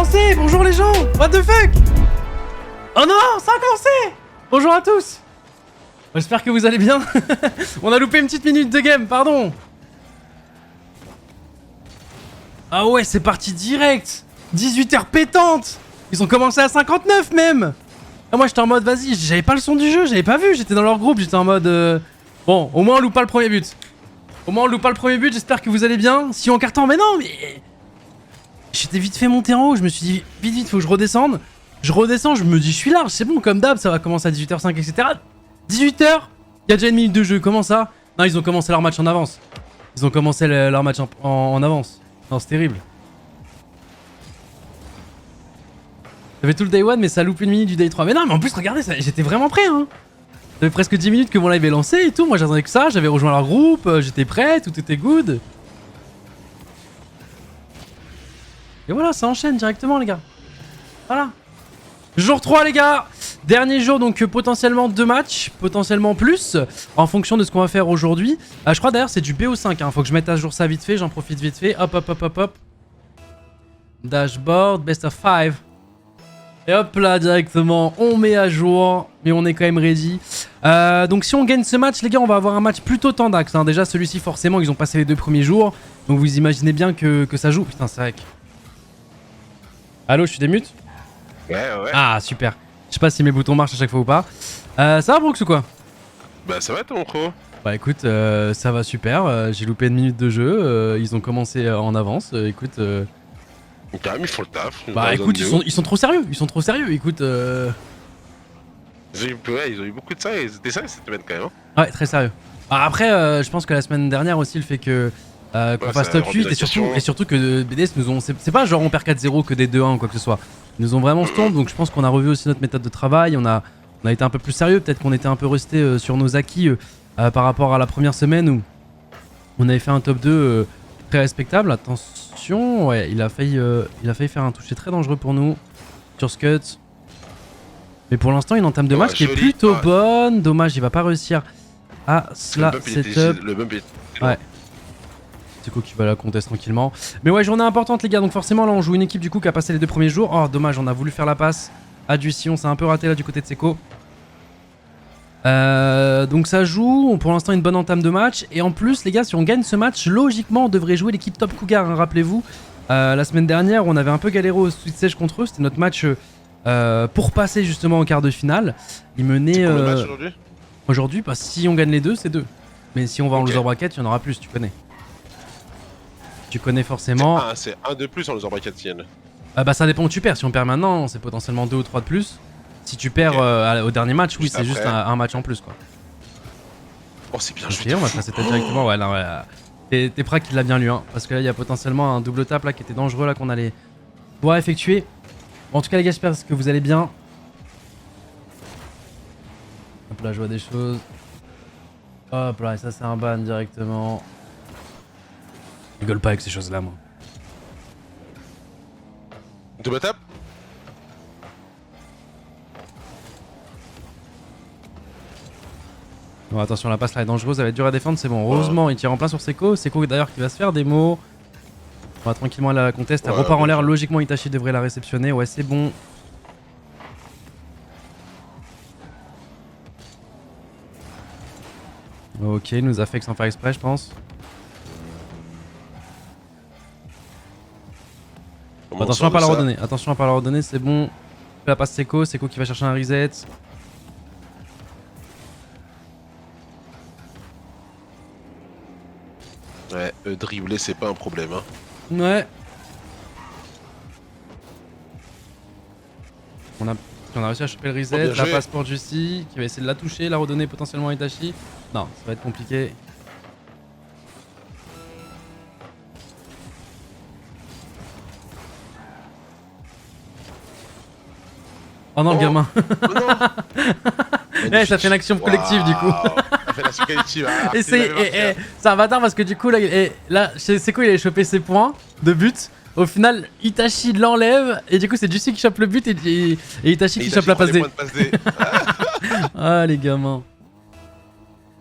commencé. Bonjour les gens. What the fuck? Oh non, ça a commencé. Bonjour à tous. J'espère que vous allez bien. On a loupé une petite minute de game, pardon. Ah ouais, c'est parti direct. 18h pétante. Ils ont commencé à 59 même. Ah, moi j'étais en mode vas-y, j'avais pas le son du jeu, j'avais pas vu, j'étais dans leur groupe, j'étais en mode bon, au moins on loupe pas le premier but. Au moins on loupe pas le premier but, j'espère que vous allez bien. Si on carton, mais non, mais... J'étais vite fait monter en haut, je me suis dit vite, faut que je redescende. Je redescends, je me dis je suis large, c'est bon, comme d'hab, ça va commencer à 18h05, etc. 18h, il y a déjà une minute de jeu, comment ça? Non, ils ont commencé leur match en avance. Ils ont commencé leur match en avance. Non, c'est terrible. J'avais tout le day 1 mais ça loupe une minute du day 3. Mais non, mais en plus regardez, j'étais vraiment prêt hein. Ça fait presque 10 minutes que mon live est lancé et tout. Moi j'attendais que ça, j'avais rejoint leur groupe, j'étais prêt, tout était good. Et voilà, ça enchaîne directement les gars. Voilà. Jour 3 les gars. Dernier jour donc potentiellement 2 matchs, potentiellement plus, en fonction de ce qu'on va faire aujourd'hui. Je crois d'ailleurs c'est du BO5 hein. Faut que je mette à jour ça vite fait, j'en profite vite fait. Hop. Dashboard, best of 5. Et hop là directement, on met à jour, mais on est quand même ready. Donc si on gagne ce match les gars, on va avoir un match plutôt tendax hein. Déjà celui-ci forcément, ils ont passé les 2 premiers jours. Donc vous imaginez bien que ça joue. Putain c'est vrai que... Allo, je suis démute? Ouais. Ah super. Je sais pas si mes boutons marchent à chaque fois ou pas. Ça va Brooks ou quoi? Bah ça va ton pro. Bah écoute, ça va super. J'ai loupé une minute de jeu. Ils ont commencé en avance. Écoute... Quand même ils font le taf. Bah écoute, ils sont trop sérieux. Ils sont trop sérieux. Écoute... Ils ont eu beaucoup de ça et c'était ça cette semaine quand même. Ouais, très sérieux. Après, je pense que la semaine dernière aussi, le fait que qu'on fasse top 8 et surtout que BDS nous ont... C'est pas genre on perd 4-0 que des 2-1 ou quoi que ce soit. Ils nous ont vraiment stomp, donc je pense qu'on a revu aussi notre méthode de travail. On a été un peu plus sérieux. Peut-être qu'on était un peu resté sur nos acquis par rapport à la première semaine où on avait fait un top 2 très respectable. Attention, ouais, il a failli faire un toucher très dangereux pour nous sur Scud. Mais pour l'instant, une entame de match qui est plutôt bonne. Dommage, il va pas réussir à cela setup. Le bump est... Ouais. C'est cool qui va la conteste tranquillement. Mais ouais, journée importante les gars. Donc forcément là on joue une équipe du coup qui a passé les 2 premiers jours. Oh dommage, on a voulu faire la passe à Duission. C'est un peu raté là du côté de Seco. Donc ça joue. Pour l'instant une bonne entame de match. Et en plus les gars, si on gagne ce match, logiquement on devrait jouer l'équipe Top Cougar hein, rappelez-vous. La semaine dernière on avait un peu galéré au Sweet Sage contre eux. C'était notre match pour passer justement en quart de finale. Ils menaient... le match aujourd'hui? Aujourd'hui, bah, si on gagne les 2 c'est 2. Mais si on va en loser bracket, il y en aura plus, tu connais. Tu connais forcément. C'est un de plus en loser bracket Sienne. Bah ça dépend où tu perds. Si on perd maintenant, c'est potentiellement 2 ou 3 de plus. Si tu perds au dernier match, oui, c'est juste un match en plus quoi. Oh, c'est bien joué. On va passer peut-être directement. Ouais, là, ouais. T'es prêt qu'il l'a bien lu, hein. Parce que là, il y a potentiellement un double tap là qui était dangereux là qu'on allait pouvoir effectuer. Bon, en tout cas, les gars, j'espère que vous allez bien. Hop là, je vois des choses. Hop là, et ça, c'est un ban directement. Je rigole pas avec ces choses là, moi. Double tap. Bon, attention, la passe là est dangereuse, ça va être dur à défendre, c'est bon. Heureusement, il tire en plein sur Seco. Seco d'ailleurs qui va se faire des mots. On va tranquillement aller à la conteste. Elle repart en l'air, logiquement Itachi devrait la réceptionner. Ouais, c'est bon. Ok, il nous a fait sans faire exprès, je pense. Attention à pas la redonner, attention à pas la redonner, c'est bon. La passe Seco, Seco qui va chercher un reset. Ouais, dribbler c'est pas un problème hein. Ouais. On a réussi à choper le reset, la passe pour Jussi, qui va essayer de la toucher, la redonner potentiellement à Itachi. Non, ça va être compliqué. Oh non, le gamin. Eh, ça fait une action collective du coup. Ça fait une action collective. Et c'est un bâtard parce que du coup là c'est quoi, il a chopé ses points de but. Au final, Itachi l'enlève et du coup c'est Jussi qui chope le but et Itachi qui chope la passe D. Ah les gamins.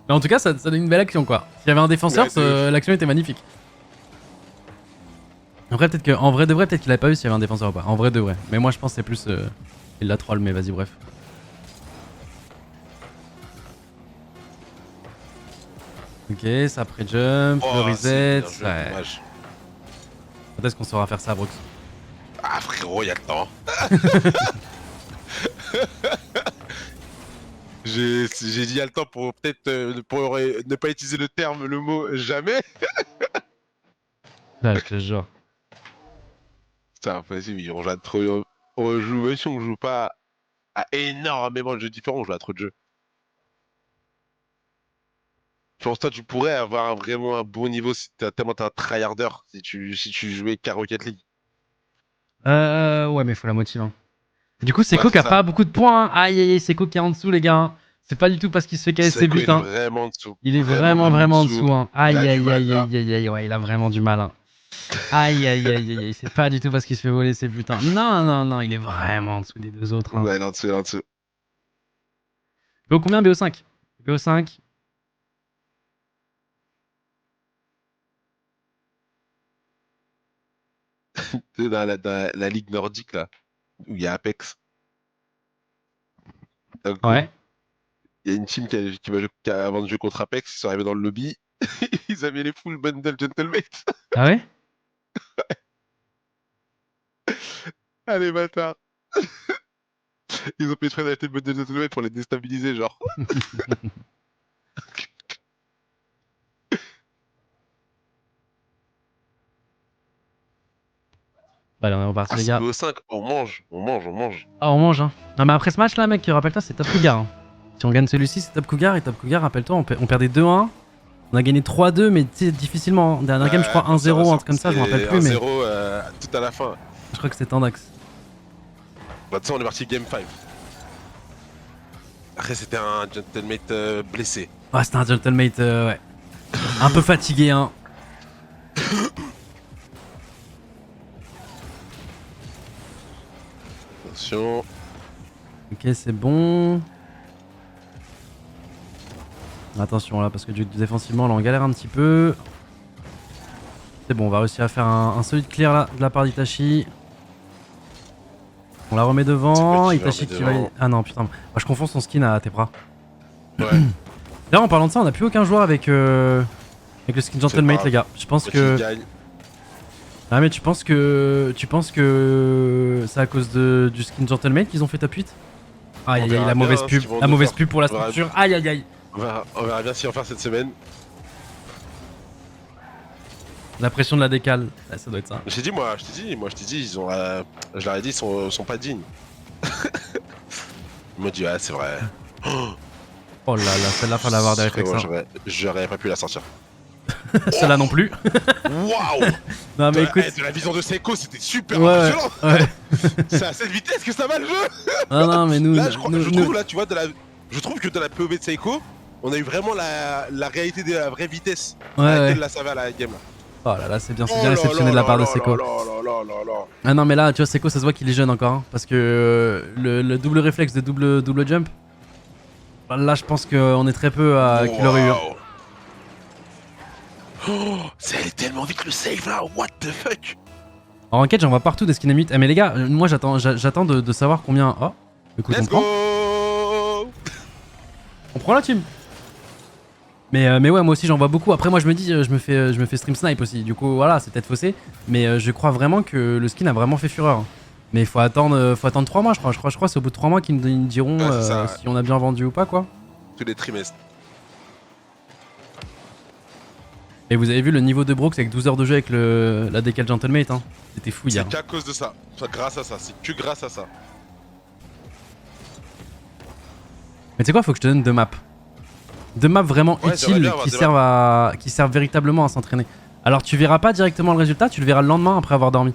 Mais en tout cas ça donne une belle action quoi. S'il y avait un défenseur, l'action était magnifique. Après, peut-être qu'en vrai de vrai, peut-être qu'il avait pas vu s'il y avait un défenseur ou pas. En vrai de vrai. Mais moi, je pense que c'est plus. Il l'a troll, mais vas-y, bref. Ok, ça pré-jump, le reset. Ouais. Quand est-ce qu'on saura faire ça, Brooks? Ah frérot, y'a le temps. J'ai dit y'a le temps pour peut-être pour ne pas utiliser le terme, le mot jamais. Là, je te jure. C'est impossible, on joue à trop. On joue, même si on joue pas à énormément de jeux différents, on joue à trop de jeux. Je pense que toi, tu pourrais avoir vraiment un bon niveau si tellement t'es un tryharder si tu jouais qu'à Rocket League. Ouais, mais faut la motive. Hein. Du coup, Ouais, Seiko qui c'est a pas ça. beaucoup de points. Hein. Aïe, aïe, aïe, Seiko qui est en dessous, les gars. Hein. C'est pas du tout parce qu'il se fait KS ses Seiko, buts. il est Hein. vraiment en dessous. Il est Vraiment, vraiment, vraiment en vraiment en dessous. dessous. Hein. Il Aïe, a du aïe, mal aïe, là. aïe, aïe, aïe. Ouais, il a vraiment du mal. Hein. Aïe, aïe, aïe, aïe, aïe. C'est pas du tout parce qu'il se fait voler ses buts. Hein. Non, non, non, il est vraiment en dessous des deux autres. Hein. Ouais, il est en dessous, il est en dessous. BO combien BO5? BO5. Tu sais, dans la ligue nordique là, où il y a Apex. Donc, Ouais. il y a une team avant de jouer contre Apex, ils sont arrivés dans le lobby, ils avaient les full bundle Gentlemate. Ah ouais? Ah les bâtards. Ils ont fait exprès d'acheter le bundle Gentlemate pour les déstabiliser, genre. Bah, allez, on est reparti, Ah, les c'est gars. BO5, on mange, on mange, on mange. Ah, on mange, hein. Non, mais après ce match là, mec, rappelle-toi, c'est Top Cougar. Hein. Si on gagne celui-ci, c'est Top Cougar. Et Top Cougar, rappelle-toi, on perdait 2-1. On a gagné 3-2, mais tu sais, difficilement. Hein. Dernière game, je crois Bien sûr, 1-0, un truc comme ça, je me rappelle c'est plus, mais 1-0 tout à la fin. je crois que c'était Tandax. Bah, de toute façon, on est parti game 5. Après, c'était un Gentlemate blessé. Ah, c'était un gentlemate, ouais. Un peu fatigué, hein. Attention. Ok, c'est bon. Attention là, parce que défensivement, là, on galère un petit peu. C'est bon, on va réussir à faire un solide clear là, de la part d'Itachi. On la remet devant. Itachi qui va. Ah non, putain. Moi, je confonds son skin à Tepra. Ouais. D'ailleurs, en parlant de ça, on a plus aucun joueur avec le skin Gentlemate, les gars. Je pense que. Ah, mais tu penses que c'est à cause du skin Gentlemate qu'ils ont fait top 8? Aïe aïe aïe, la mauvaise pub. La mauvaise pub pour la structure. Aïe aïe aïe. On verra bien si on va faire cette semaine. La pression de la décale. Ah, ça doit être ça. Je t'ai dit, je t'ai dit, ils ont. Je leur ai dit, ils sont pas dignes. Ils m'ont dit, ouais, c'est vrai. Oh là là, celle-là, fallait avoir des réflexes. Hein. J'aurais pas pu la sortir. Celle-là non plus. Waouh! Non mais écoute. De la vision de Seiko, c'était super Ouais, impressionnant! ouais. C'est à cette vitesse que ça va le jeu! Non, non, mais nous. Là, je trouve, là, tu vois, je trouve que dans la POV de Seiko, on a eu vraiment la réalité de la vraie vitesse à laquelle là ça va la game là. Oh là là, c'est bien réceptionné de la part de Seiko. Ah non, mais là, tu vois, Seiko, ça se voit qu'il est jeune encore. Hein, parce que le double réflexe de double jump, là, je pense qu'on est très peu à qu'il aurait eu. Hein. Oh, ça allait tellement vite le save là, what the fuck! En enquête, j'en vois partout des skins mythes. Eh, mais les gars, moi, j'attends de savoir combien. Oh, écoute, Let's on prend. Go. On prend la team. Mais ouais, moi aussi j'en vois beaucoup. Après, moi je me dis, je me fais stream snipe aussi. Du coup, voilà, c'est peut-être faussé. Mais je crois vraiment que le skin a vraiment fait fureur. Mais il faut attendre 3 mois, je crois. Je crois que c'est au bout de 3 mois qu'ils nous diront si on a bien vendu ou pas, quoi. Tous les trimestres. Et vous avez vu le niveau de Brooks avec 12 heures de jeu avec la décale Gentlemate, hein. C'était fou hier. C'est qu'à cause de ça. Enfin, grâce à ça. C'est que grâce à ça. Mais tu sais quoi, faut que je te donne 2 maps. 2 maps vraiment utiles qui servent véritablement à s'entraîner. Alors tu verras pas directement le résultat, tu le verras le lendemain après avoir dormi.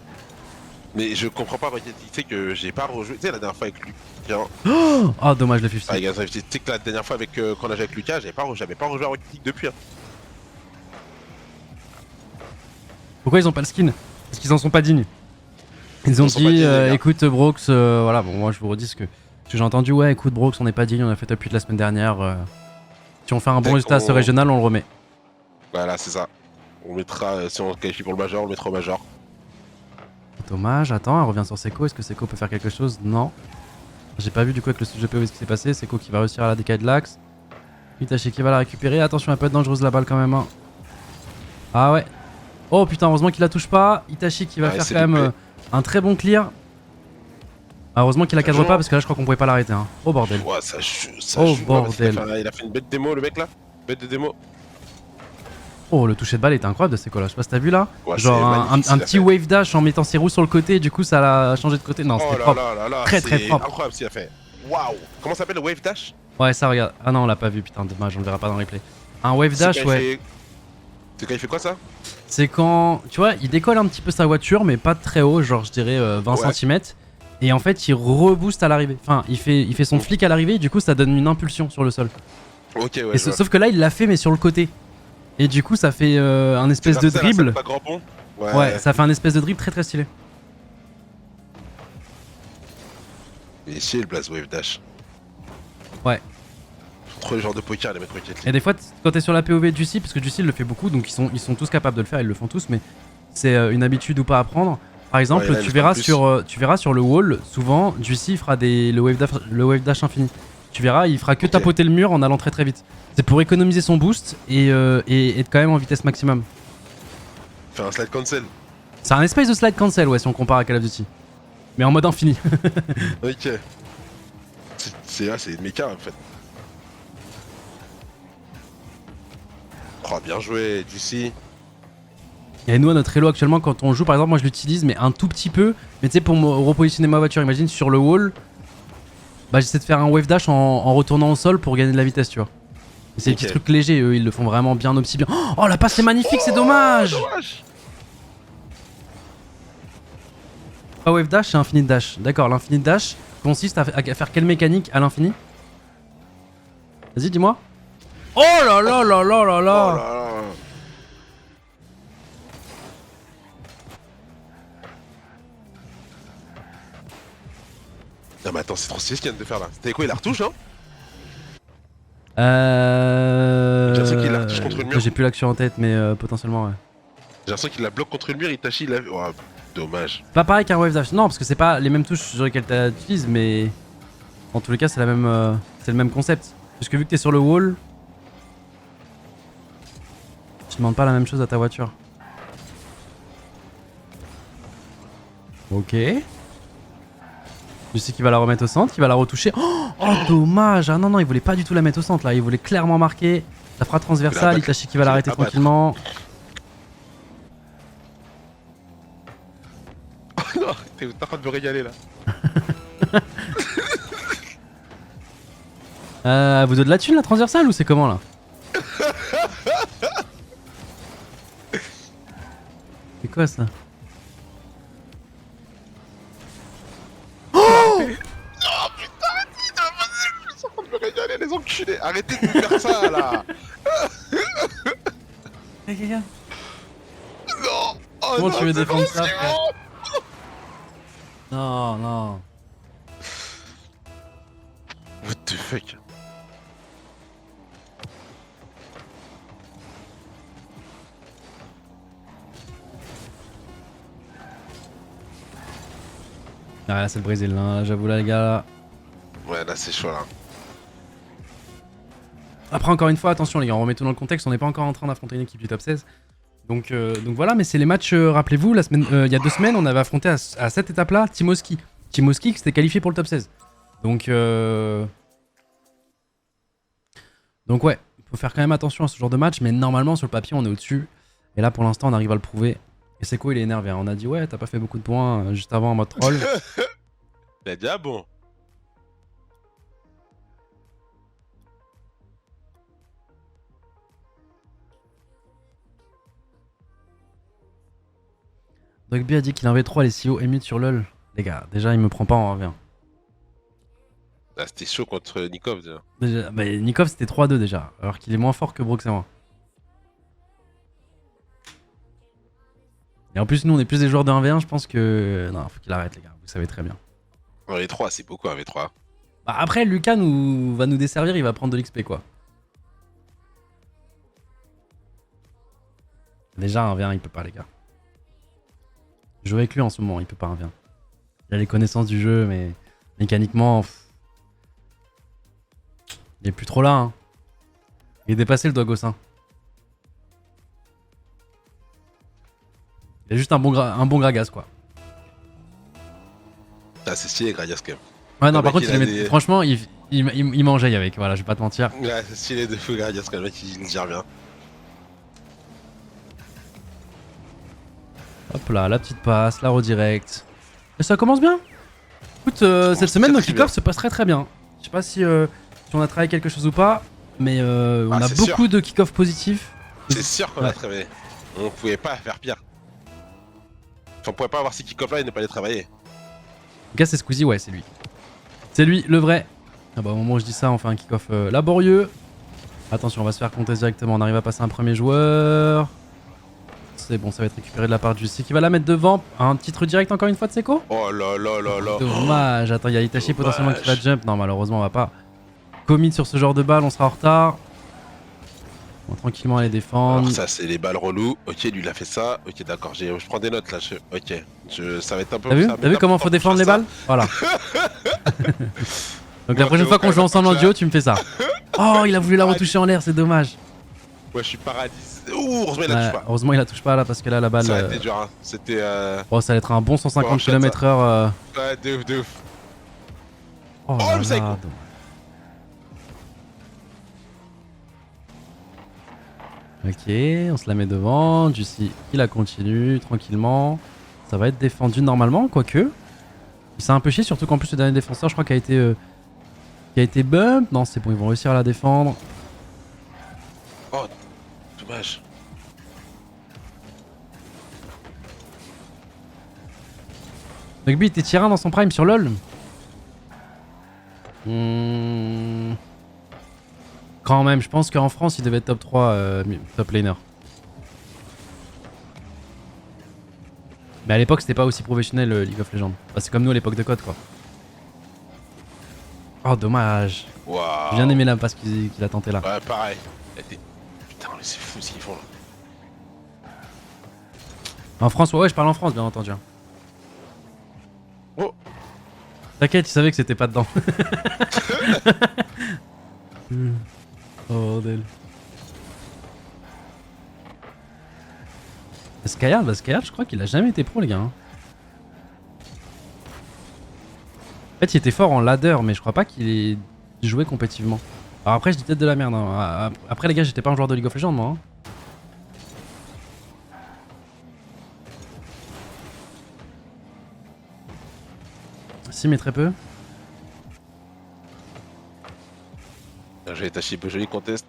Mais je comprends pas, tu sais que j'ai pas rejoué. Tu sais, la dernière fois avec Lucas. Oh, dommage le 50. Ah, tu sais que la dernière fois quand on a joué avec Lucas, j'avais pas rejoué à Rocket League depuis. Hein. Pourquoi ils ont pas le skin? Parce qu'ils en sont pas dignes. Ils ont dit, écoute Brooks, voilà, bon, moi je vous redis ce que j'ai entendu. Ouais, écoute Brooks, on n'est pas digne, on a fait top 8 la semaine dernière. Si on fait un bon résultat à ce régional, on le remet. Voilà, c'est ça. On mettra, si on qualifie pour le major, on le mettra au major. C'est dommage. Attends, elle revient sur Seko. Est-ce que Seko peut faire quelque chose? Non. J'ai pas vu du coup avec le switch de POV ce qui s'est passé. Seko qui va réussir à la décaler de l'axe. Itachi qui va la récupérer. Attention, elle peut être dangereuse la balle quand même. Hein. Ah ouais. Oh putain, heureusement qu'il la touche pas. Itachi qui va faire quand même un très bon clear. Ah, heureusement qu'il la cadre pas parce que là je crois qu'on pouvait pas l'arrêter. Hein. Oh bordel. Ouais, ça oh joue. bordel. Il a fait une bête démo le mec là. Bête de démo. Oh, le toucher de balle était incroyable de Seko là. Je sais pas si t'as vu là. Ouais, genre un petit wave dash en mettant ses roues sur le côté. Du coup ça l'a changé de côté. Non, c'était propre. Très très propre. Incroyable ce qu'il a fait. Waouh. Comment ça s'appelle le wave dash? Ouais, ça regarde. Ah non, on l'a pas vu. Putain, dommage, on le verra pas dans le replay. Un wave dash, ouais. C'est quand il fait quoi ça? C'est quand, tu vois, il décolle un petit peu sa voiture, mais pas très haut, genre je dirais 20 cm. Et en fait, il rebooste à l'arrivée. Enfin, il fait son flic à l'arrivée, et du coup, ça donne une impulsion sur le sol. Ok, ouais. Sauf que là, il l'a fait, mais sur le côté. Et du coup, ça fait un espèce de dribble. Pas grand pont. Ouais, ça fait un espèce de dribble très très stylé. Et ici, le Blast Wave Dash. Ouais. Trop le genre de poker, les mecs Rocket League. Et des fois, quand t'es sur la POV de Juicy, parce que Juicy le fait beaucoup, donc ils sont tous capables de le faire, ils le font tous, mais c'est une habitude ou pas à prendre. Par exemple, tu verras sur le wall, souvent, Juicy fera le wave dash infini. Tu verras, il fera que tapoter le mur en allant très très vite. C'est pour économiser son boost et être quand même en vitesse maximum. Faire un slide cancel. C'est un espèce de slide cancel, ouais, si on compare à Call of Duty. Mais en mode infini. Ok. C'est une méca en fait. Oh, bien joué, Juicy. Et nous, à notre elo actuellement, quand on joue, par exemple, moi je l'utilise, mais un tout petit peu. Mais tu sais, pour me repositionner ma voiture, imagine sur le wall, bah j'essaie de faire un wave dash en retournant au sol pour gagner de la vitesse, tu vois. C'est des petits trucs légers, eux, ils le font vraiment bien, aussi bien. Oh, la passe est magnifique, c'est dommage. Pas wave dash, c'est infinite dash. D'accord, l'infinite dash consiste à faire quelle mécanique à l'infini? Vas-y, dis-moi. Oh là là là là là là. Non mais attends, c'est trop stylé ce qu'il vient de faire là. C'était quoi, il la retouche hein? J'ai l'impression qu'il la retouche contre le mur. J'ai plus l'action en tête, mais potentiellement ouais. J'ai l'impression qu'il la bloque contre le mur, Itachi il a... Oh, dommage. Pas pareil qu'un wave dash. Non, parce que c'est pas les mêmes touches sur lesquelles tu utilises, mais en tous les cas c'est la même, c'est le même concept. Parce que vu que t'es sur le wall, tu demandes pas la même chose à ta voiture. Ok. Je sais qu'il va la remettre au centre, qu'il va la retoucher. Oh, dommage. Ah non, non, il voulait pas du tout la mettre au centre là. Il voulait clairement marquer. Ça fera transversal. Itachi qui va l'arrêter tranquillement. Oh non, t'es en train de me régaler là. Vous avez de la thune la transversale ou c'est comment là? C'est quoi ça? Régaler les enculés, arrêtez de me faire ça là. Non. Oh, comment non, tu veux défendre ça, frère? Non, non. What the fuck? Ah là c'est le Brésil, hein. J'avoue là les gars là. Ouais là c'est chaud là. Après encore une fois attention les gars, on remet tout dans le contexte, on n'est pas encore en train d'affronter une équipe du top 16. Donc voilà, mais c'est les matchs, rappelez-vous, il y a 2 semaines on avait affronté à cette étape là Timoski. Timoski qui s'était qualifié pour le top 16. Donc ouais, faut faire quand même attention à ce genre de match, mais normalement sur le papier on est au-dessus. Et là pour l'instant on arrive à le prouver. Et Seko il est énervé, hein. On a dit ouais t'as pas fait beaucoup de points juste avant en mode troll. Il a dit ah bon. Rugby a dit qu'il avait 3 les CEO émis sur LoL. Les gars, déjà il me prend pas en 1v1. Ah, c'était chaud contre Nikov déjà bah, Nikov c'était 3-2 déjà, alors qu'il est moins fort que Brooks et moi. Et en plus nous on est plus des joueurs de 1v1, je pense que... Non, faut qu'il arrête les gars, vous savez très bien. Non, les 3 c'est beaucoup un V3. Bah, après Lucas va nous desservir, il va prendre de l'XP quoi. Déjà 1v1 il peut pas les gars. Je joue avec lui en ce moment, il peut pas rien. Il a les connaissances du jeu, mais mécaniquement, il est plus trop là. Hein. Il est dépassé le Dogossin. Il a juste un bon Gragas quoi. Ah, c'est stylé, Gragas quand même. Ouais, non, par contre, franchement, il mangeait avec, voilà, je vais pas te mentir. Ouais, c'est stylé de fou, Gragas quand même, le mec il gère bien. Hop là, la petite passe, la redirect. Et ça commence bien. Écoute, cette semaine, nos kick-offs se passent très bien. Je sais pas si on a travaillé quelque chose ou pas, mais on a beaucoup de kick-offs positifs. C'est sûr qu'on a travaillé. On pouvait pas faire pire. Enfin, on pouvait pas avoir ces kick-offs là et ne pas les travailler. En tout cas, c'est Squeezie, ouais, c'est lui. C'est lui, le vrai. Ah bah, au moment où je dis ça, on fait un kick-off laborieux. Attention, on va se faire compter directement. On arrive à passer un premier joueur. C'est bon, ça va être récupéré de la part de Jussi qui va la mettre devant. Un titre direct encore une fois de Seko. Oh là là là là. Dommage. Attends, il y a Itachi potentiellement qui va jump. Non, malheureusement, on va pas commit sur ce genre de balle. On sera en retard. On va tranquillement aller défendre. Alors ça, c'est les balles relous. Ok, lui il a fait ça. Ok, d'accord. Je prends des notes là. Ok. Ça va être un peu. T'as vu comment faut défendre les balles? Voilà. Donc la prochaine fois qu'on joue ensemble en duo, tu me fais ça. Oh, il a voulu la retoucher en l'air, c'est dommage. Ouais, je suis paradis. Ouh, heureusement il la touche pas. Heureusement il la touche pas là parce que là la balle. Ça a été dur, hein. C'était. Oh, ça va être un bon 150 km/h. Ouais, de ouf. Oh, le psycho. Ok, on se la met devant. Jussi, il la continue tranquillement. Ça va être défendu normalement, quoique. Il s'est un peu chié, surtout qu'en plus le dernier défenseur, je crois, qui a été bump. Non, c'est bon, ils vont réussir à la défendre. Oh, dommage. Rugby était tier 1 dans son prime sur LoL. Quand même, je pense qu'en France, il devait être top 3 top laner. Mais à l'époque, c'était pas aussi professionnel League of Legends. Enfin, c'est comme nous à l'époque de Code, quoi. Oh, dommage. Wow. J'ai bien aimé la passe qu'il a tenté là. Ouais, pareil. Putain, mais c'est fou ce qu'ils font là. En France, ouais, je parle en France, bien entendu. Oh. T'inquiète, tu savais que c'était pas dedans. Oh bordel. Skyhard, je crois qu'il a jamais été pro, les gars. En fait, il était fort en ladder, mais je crois pas qu'il ait joué compétitivement. Alors après, je dis peut-être de la merde. Hein. Après, les gars, j'étais pas un joueur de League of Legends, moi. Hein. Si, mais très peu. J'ai taché joli contest.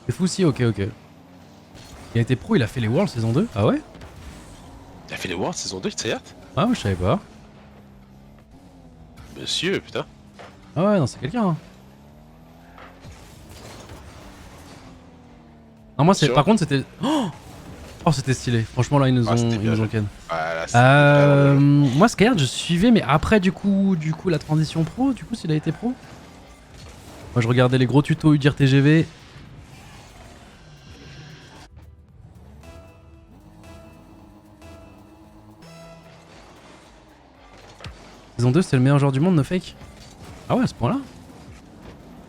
C'est fou si, ok. Il a été pro, il a fait les Worlds saison 2. Ah ouais? Il a fait les Worlds saison 2, Tsayat? Ah ouais, je savais pas. Monsieur, putain. Ah ouais, non, c'est quelqu'un. Hein. Non, moi, par contre, c'était. Oh, c'était stylé. Franchement, là, ils nous ont ken. Voilà, moi, Skyhard, je suivais, mais après, du coup, la transition pro, du coup, s'il a été pro. Moi, je regardais les gros tutos UDIR TGV. Saison 2, c'est le meilleur joueur du monde, no fake. Ah ouais, à ce point-là.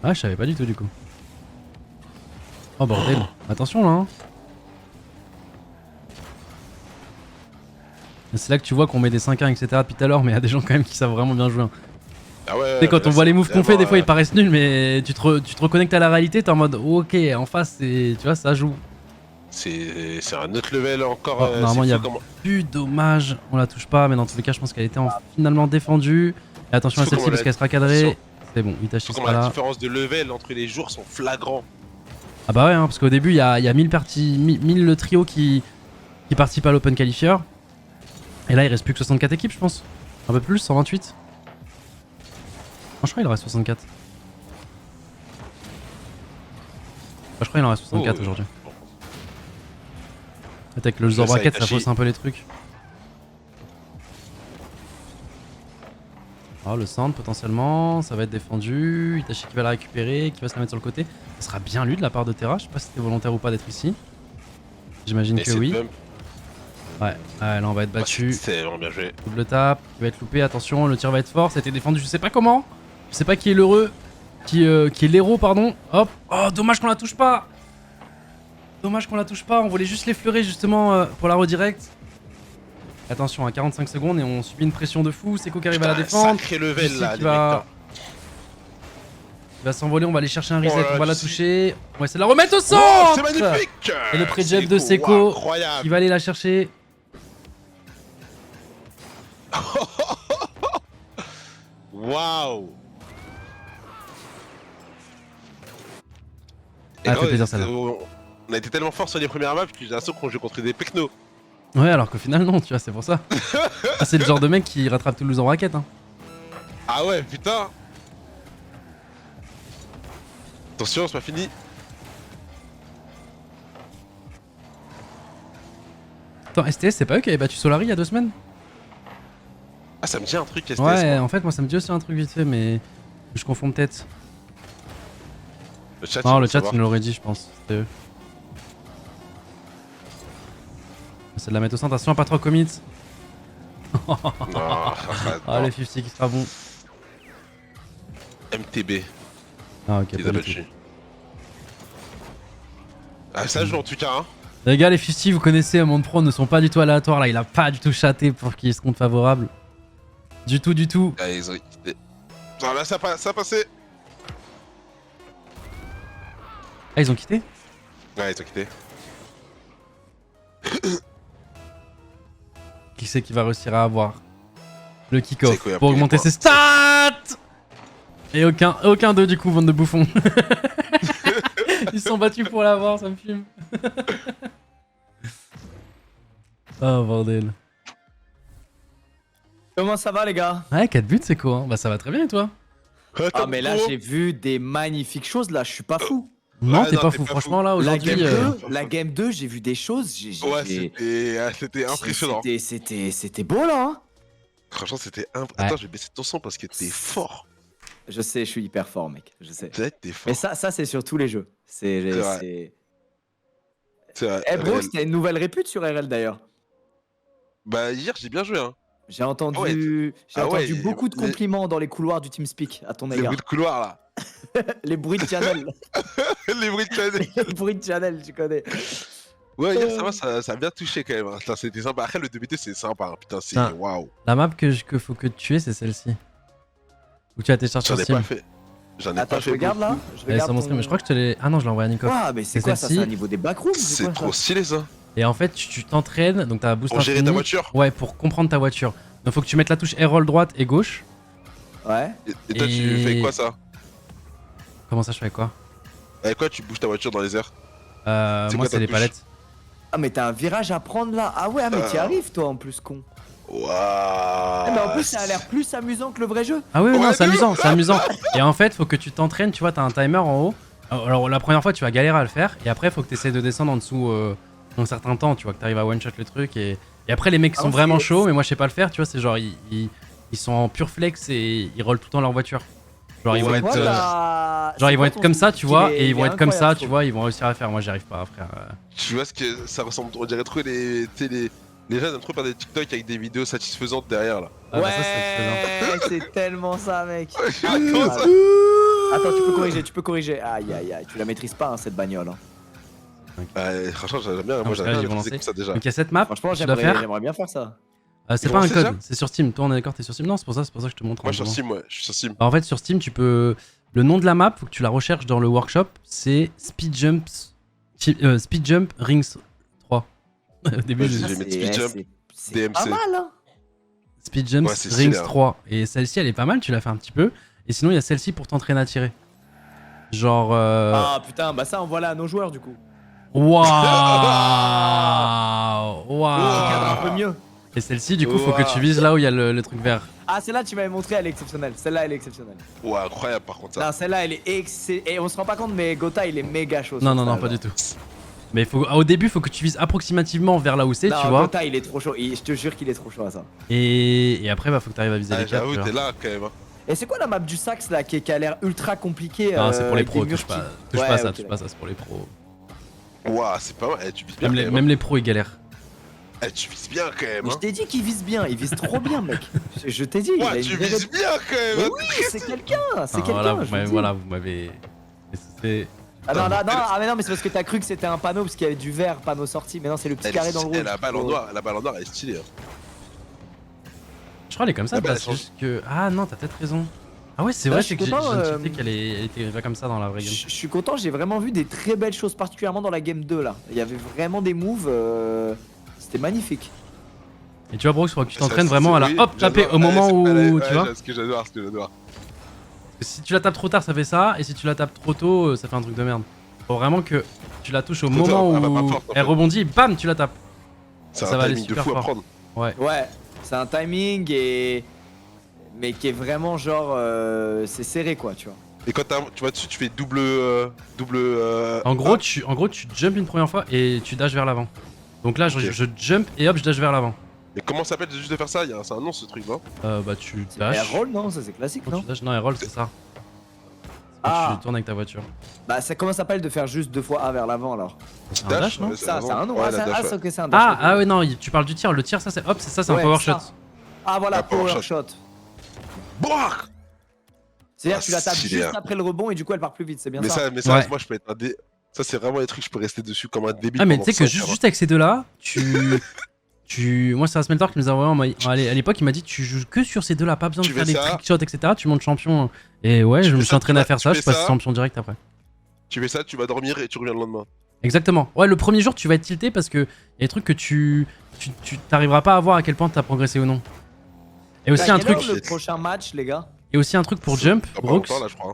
Ah, je savais pas du tout, du coup. Oh, bordel. Attention, là. Hein. C'est là que tu vois qu'on met des 5-1, etc. depuis tout à l'heure, mais il y a des gens quand même qui savent vraiment bien jouer. Hein. Ah ouais, tu sais, quand on voit les moves qu'on fait, des fois ils paraissent nuls, mais tu te reconnectes à la réalité, t'es en mode ok, en face, tu vois, ça joue. C'est un autre level encore. Oh, normalement, il y a plus dommage, on la touche pas, mais dans tous les cas, je pense qu'elle était finalement défendue. Et attention à celle-ci parce qu'elle sera cadrée. C'est bon, Itachi sera là. La différence de level entre les jours sont flagrants. Ah bah ouais, hein, parce qu'au début, il y a 1000 le trio qui participent à l'Open Qualifier. Et là, il reste plus que 64 équipes, je pense. Un peu plus, 128. Non, je crois qu'il en reste 64. Je crois qu'il en reste 64 aujourd'hui. Peut-être avec le Zor Bracket, ça fausse un peu les trucs. Oh, le Sand potentiellement, ça va être défendu. Itachi qui va la récupérer, qui va se la mettre sur le côté. Ça sera bien lui de la part de Terra. Je sais pas si c'était volontaire ou pas d'être ici. J'imagine que oui. Ouais, là on va être battu. C'est vraiment bien joué. Double tap, il va être loupé, attention, le tir va être fort, ça a été défendu, je sais pas comment. Je sais pas qui est l'heureux, qui est l'héros, pardon. Hop, oh dommage qu'on la touche pas. Dommage qu'on la touche pas, on voulait juste l'effleurer justement pour la redirect. Attention, à 45 secondes et on subit une pression de fou, Seko qui arrive à la défendre. Sacré level là, Il va s'envoler, on va aller chercher un reset, on va la toucher. On va essayer de la remettre au Oh, centre. c'est magnifique. Et le pré-jump de Seko incroyable. qui va aller la chercher. Waouh. Ah, fait plaisir celle-là. On a été tellement fort sur les premières maps que j'ai l'impression qu'on joue contre des pecnos. Ouais, alors qu'au final, non, tu vois, c'est pour ça. Ah, c'est le genre de mec qui rattrape Toulouse en raquette. Hein. Ah ouais, putain. Attention, c'est pas fini. Attends, STS, c'est pas eux qui avaient battu Solari il y a 2 semaines? Ah, ça me dit un truc, STS. Ouais, en fait, moi, ça me dit aussi un truc vite fait, mais je confonds peut-être. Le chat, Non, le chat, il nous l'aurait dit, je pense. C'était eux. C'est de la mettre au centre, attention, pas trop commit. Non, Ah, le 50 qui sera bon. MTB. Ah, ok, Les pas a du tout. battus. Ah, ça joue en tout cas, hein. Les gars, les 50, vous connaissez, Monde Pro ne sont pas du tout aléatoires là. Il a pas du tout chaté pour qu'il se compte favorable. Du tout, du tout. Ah, ils ont quitté. Ah, là, ça a passé. Ah, ils ont quitté? Ouais, ils ont quitté. Qui c'est qui va réussir à avoir le kick-off Seko, il a pour pris les augmenter points. ses stats? Et aucun d'eux du coup, bande de bouffons. Ils se sont battus pour l'avoir, ça me fume. Oh bordel. Comment ça va les gars? Ouais, 4 buts, c'est quoi hein? Bah ça va très bien et toi? Ah mais là j'ai vu des magnifiques choses là, je suis pas fou. Non, Ouais, t'es non, pas t'es fou. pas Franchement, là, La aujourd'hui. game 2, j'ai vu des choses. Ouais, c'était impressionnant. C'était beau là. Hein. Franchement, c'était Attends, je vais baisser ton son parce que t'es fort. Je sais, je suis hyper fort, mec. Je sais. T'es fort. Mais ça c'est sur tous les jeux. C'est vrai. Eh bro, c'était une nouvelle répute sur RL d'ailleurs. Bah, hier, j'ai bien joué, hein. J'ai entendu, ouais, beaucoup de compliments dans les couloirs du TeamSpeak à ton Les égard. bruits de couloir, là. Les bruits de channel. Les bruits de channel. Les bruits de channel, tu connais. Ouais, hier, ça a bien touché quand même. Hein. Putain, c'était sympa. Après, le 2BT, c'est sympa. Hein. Putain, c'est Putain. waouh. La map que faut que tu aies, c'est celle-ci. Ou tu as téléchargé J'en sur ai Steam. pas fait. J'en ai Attends, pas je fait. regarde là. Elle est sur mon stream, mais je crois que je te l'ai. Ah non, je l'ai envoyé à Nico. Ah, mais c'est C'est quoi ça? celle-ci. C'est au niveau des backrooms? C'est trop stylé, ça. Et en fait, tu t'entraînes, donc t'as un boost Pour gérer ta infini. voiture. Ouais, pour comprendre ta voiture. Donc faut que tu mettes la touche R-roll droite et gauche. Ouais. Et toi, tu fais quoi, ça? Comment ça, je fais quoi? Avec quoi tu bouges ta voiture dans les airs? Moi, quoi c'est ta les touche palettes. Ah, mais t'as un virage à prendre là. Ah ouais, mais t'y arrives toi en plus, con. Waouh. Ah, mais en plus, ça a l'air plus amusant que le vrai jeu. Ah oui, Ouais, non, c'est de amusant, c'est amusant. Et en fait, faut que tu t'entraînes, tu vois, t'as un timer en haut. Alors la première fois, tu vas galérer à le faire. Et après, faut que tu essaies de descendre en dessous un certain temps, tu vois, que t'arrives à one-shot le truc. Et après, les mecs Ah, sont c'est- vraiment chauds, mais moi, je sais pas le faire, tu vois, c'est genre, ils sont en pur flex et ils rollent tout le temps leur voiture. Genre, ils vont Ouais, être. Genre, Ils vont être comme ça, tu vois, et ils vont être comme ça, tu vois, ils vont réussir à faire. Moi, j'y arrive pas, frère. Tu vois ce que ça ressemble? On dirait trop les gens aiment trop faire des TikTok avec des vidéos satisfaisantes derrière là. Ah, bah, ça, c'est Ouais, c'est tellement ça, mec. Comment ça? Attends, tu peux corriger. Aïe, aïe, aïe, tu la maîtrises pas, hein, cette bagnole. Hein. Franchement, j'aime bien. Moi, parce j'aime que là, bien ils vont maîtriser lancer. comme ça déjà. Donc, il y a cette map, Franchement, tu dois faire. j'aimerais bien faire ça. C'est Ils pas vont un lancer code, déjà c'est sur Steam. Toi, on est d'accord, t'es sur Steam? Non, c'est pour ça que je te montre. Moi, en je suis sur ce Steam, ouais. Je suis sur Steam. Alors, en fait, sur Steam, tu peux. Le nom de la map, faut que tu la recherches dans le workshop. C'est Speed Jump Rings 3. Au début, Vas-y, j'ai- je vais mettre Speed Jump, C'est pas DMC. mal, hein. Speed Jump Ouais, c'est Rings stylé, hein. 3. Et celle-ci, elle est pas mal, tu l'as fait un petit peu. Et sinon, il y a celle-ci pour t'entraîner à tirer. Genre. Ah putain, bah ça, envoie-la à nos joueurs du coup. Waouh! Cadre un Waouh! peu mieux. Et celle-ci, du coup, faut que tu vises là où il y a le truc vert. Ah, celle-là, tu m'avais montré, elle est exceptionnelle. Celle-là, elle est exceptionnelle. Ouais, incroyable par contre ça. Non, celle-là, elle est Et on se rend pas compte, mais Gotha, il est méga chaud. Non, sur non, ça, non, pas genre. du tout. Mais au début, faut que tu vises approximativement vers là où c'est, Non, tu vois. Gotha, il est trop chaud. Je te jure qu'il est trop chaud à ça. Et après, bah, faut que tu arrives à viser Ah, les caps. j'avoue, tu vois. t'es là quand même. Hein. Et c'est quoi la map du Sax là qui a l'air ultra compliquée? Non, c'est pour les avec pros, des murs touche pas, qui- touche Ouais, pas ça, ok, touche pas ça, c'est pour les pros. Ouah, c'est pas mal. Tu vises bien Même quand les, même. même les pros, ils galèrent. Eh, tu vises bien quand même. Mais je Hein. t'ai dit qu'il vise bien, il vise trop bien, mec. Je t'ai dit. il a Ouais, une tu vraie vises bien quand même. Mais hein. oui, c'est quelqu'un, c'est Ah, quelqu'un. je vous le dis. voilà, vous m'avez. C'est. Ah non, non, non, ah mais non, mais c'est parce que t'as cru que c'était un panneau parce qu'il y avait du vert panneau sorti, mais non, c'est le petit carré dans le rouge. La balle en noir, elle est stylée. Hein. Je crois qu'elle est comme ça, Ah bah, bah, elle c'est change. juste que. Ah non, t'as peut-être raison. Ah ouais, c'est Là, vrai, je c'est suis que content, j'ai checké qu'elle était pas comme ça dans la vraie game. Je suis content, j'ai vraiment vu des très belles choses, particulièrement dans la game 2 là. Il y avait vraiment des moves, c'était magnifique. Et tu vois, Brooks, faut que tu Ça, t'entraînes c'est- vraiment à la oui, hop taper j'adore. au moment où. Ouais, Tu vois? ce que j'adore. Parce que si tu la tapes trop tard, ça fait ça, et si tu la tapes trop tôt, ça fait un truc de merde. Faut vraiment que tu la touches au Trop moment tard, elle va pas où fort, en elle fait. rebondit, et bam, tu la tapes. C'est Ça un va aller timing de super fou à fort. prendre. Ouais, c'est un timing mais qui est vraiment genre c'est serré quoi, tu vois. Et quand tu vas dessus, tu fais double. En gros, hop. tu jump une première fois et tu dash vers l'avant. Donc là, Ok. je jump et hop, je dash vers l'avant. Mais comment ça s'appelle juste de faire ça? C'est un nom ce truc, non? Bah tu C'est dash. air roll non, ça c'est classique Quand non. tu dash, non, air roll, c'est ça. C'est quand Ah. tu tournes avec ta voiture. Bah ça comment ça s'appelle de faire juste 2 fois A vers l'avant alors. C'est un dash, non? ouais, Ça c'est un nom, Ouais, ah, la dash, ouais. c'est ok, c'est un dash. Ah, ok. ah ouais, non, tu parles du tir. Le tir, ça c'est hop, c'est ça, c'est un Ouais, power ça. shot. Ah voilà, La power power shot. shot. Boah. C'est-à-dire Ah, que tu la tapes stylé, juste hein. après le rebond et du coup elle part plus vite, c'est bien Mais ça. ça, Ouais. moi je peux être un dé. Ça, c'est vraiment des trucs, je peux rester dessus comme un débile. Ah, mais pendant tu sais que 5 heures. juste avec ces deux-là, Moi, c'est un Smelter qui nous a envoyé. À l'époque, il m'a dit tu joues que sur ces deux-là, pas besoin de Tu faire fais des ça. trickshots, etc. Tu montes champion. Et ouais, Tu je me fais suis ça, entraîné à faire tu ça, je fais suis passé ça. champion direct après. Tu fais ça, tu vas dormir et tu reviens le lendemain. Exactement. Ouais, le premier jour, tu vas être tilté parce que y a des trucs que tu t'arriveras pas à voir à quel point t'as progressé ou non. Et aussi À un quelle truc, heure le prochain match les gars. et aussi un truc pour jump, Dans pas Brooks. longtemps, là, je crois.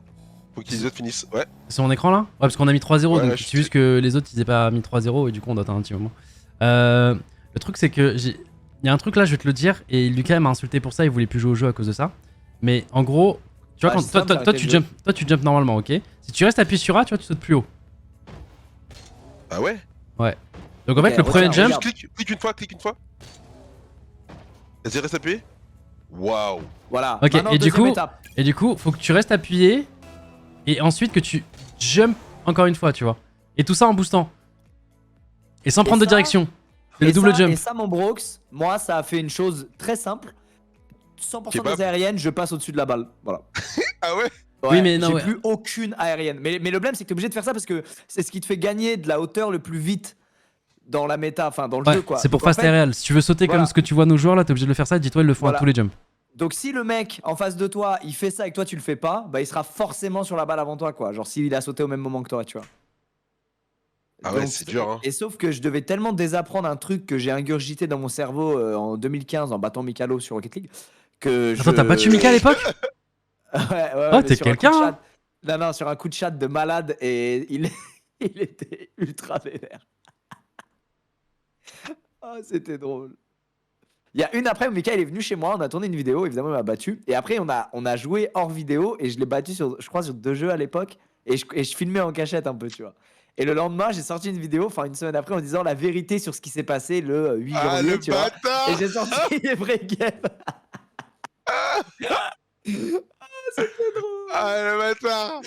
Faut qu'ils les autres finissent. Ouais. C'est mon écran là? Ouais, parce qu'on a mis 3-0, Ouais, donc ouais, c'est je juste que les autres ils aient pas mis 3-0 et du coup on doit attendre un petit moment. Le truc c'est que il y a un truc là, je vais te le dire, et Lucas m'a insulté pour ça, il voulait plus jouer au jeu à cause de ça. Mais en gros, tu vois, Ah, quand c'est simple, toi, arrêtez le tu jump normalement, ok? Si tu restes appuyé sur A, tu vois, tu sautes plus haut. Ah ouais? Donc en fait, Ok, le premier regarde, jump, regarde. Clique une fois. Vas-y, reste appuyé. Waouh. Voilà. Ok, Maintenant, et du deuxième coup- étape. et du coup, faut que tu restes appuyé, et ensuite que tu jump encore une fois, tu vois. Et tout ça en boostant. Et sans prendre de ça, direction. C'est le Et double ça- jump. Et ça, mon Brooks, moi, ça a fait une chose très simple. 100% Kebab. des aériennes, je passe au-dessus de la balle. Voilà. Ah ouais? Oui, mais non, j'ai ouais. plus aucune aérienne. Mais le problème, c'est que t'es obligé de faire ça parce que c'est ce qui te fait gagner de la hauteur le plus vite dans la méta, enfin dans le Ouais, jeu, quoi. c'est pour Donc, en fast fait, aerial. Si tu veux sauter voilà. comme ce que tu vois nos joueurs là, t'es obligé de le faire ça. Dis-toi, ils le font Voilà. à tous les jumps. Donc si le mec en face de toi, il fait ça et que toi tu le fais pas, bah il sera forcément sur la balle avant toi, quoi. Genre s'il a sauté au même moment que toi, tu vois. Ah ouais, c'est dur, hein. Et sauf que je devais tellement désapprendre un truc que j'ai ingurgité dans mon cerveau en 2015 en battant Mikalo sur Rocket League que Attends, t'as pas tué Mika à l'époque? Ouais, Oh, mais t'es sur un coup de quelqu'un, chat- hein. Non, non, sur un coup de chat de malade et il était ultra vénère. Oh, c'était drôle. Il y a une après, Mika il est venu chez moi, on a tourné une vidéo, évidemment il m'a battu. Et après on a joué hors vidéo et je l'ai battu sur, je crois, sur 2 jeux à l'époque. Et je filmais en cachette un peu, tu vois. Et le lendemain, j'ai sorti une vidéo, enfin une semaine après, en disant la vérité sur ce qui s'est passé le 8 Ah, janvier, le tu vois. bâtard! Et j'ai sorti les vrais games. Ah, le bâtard!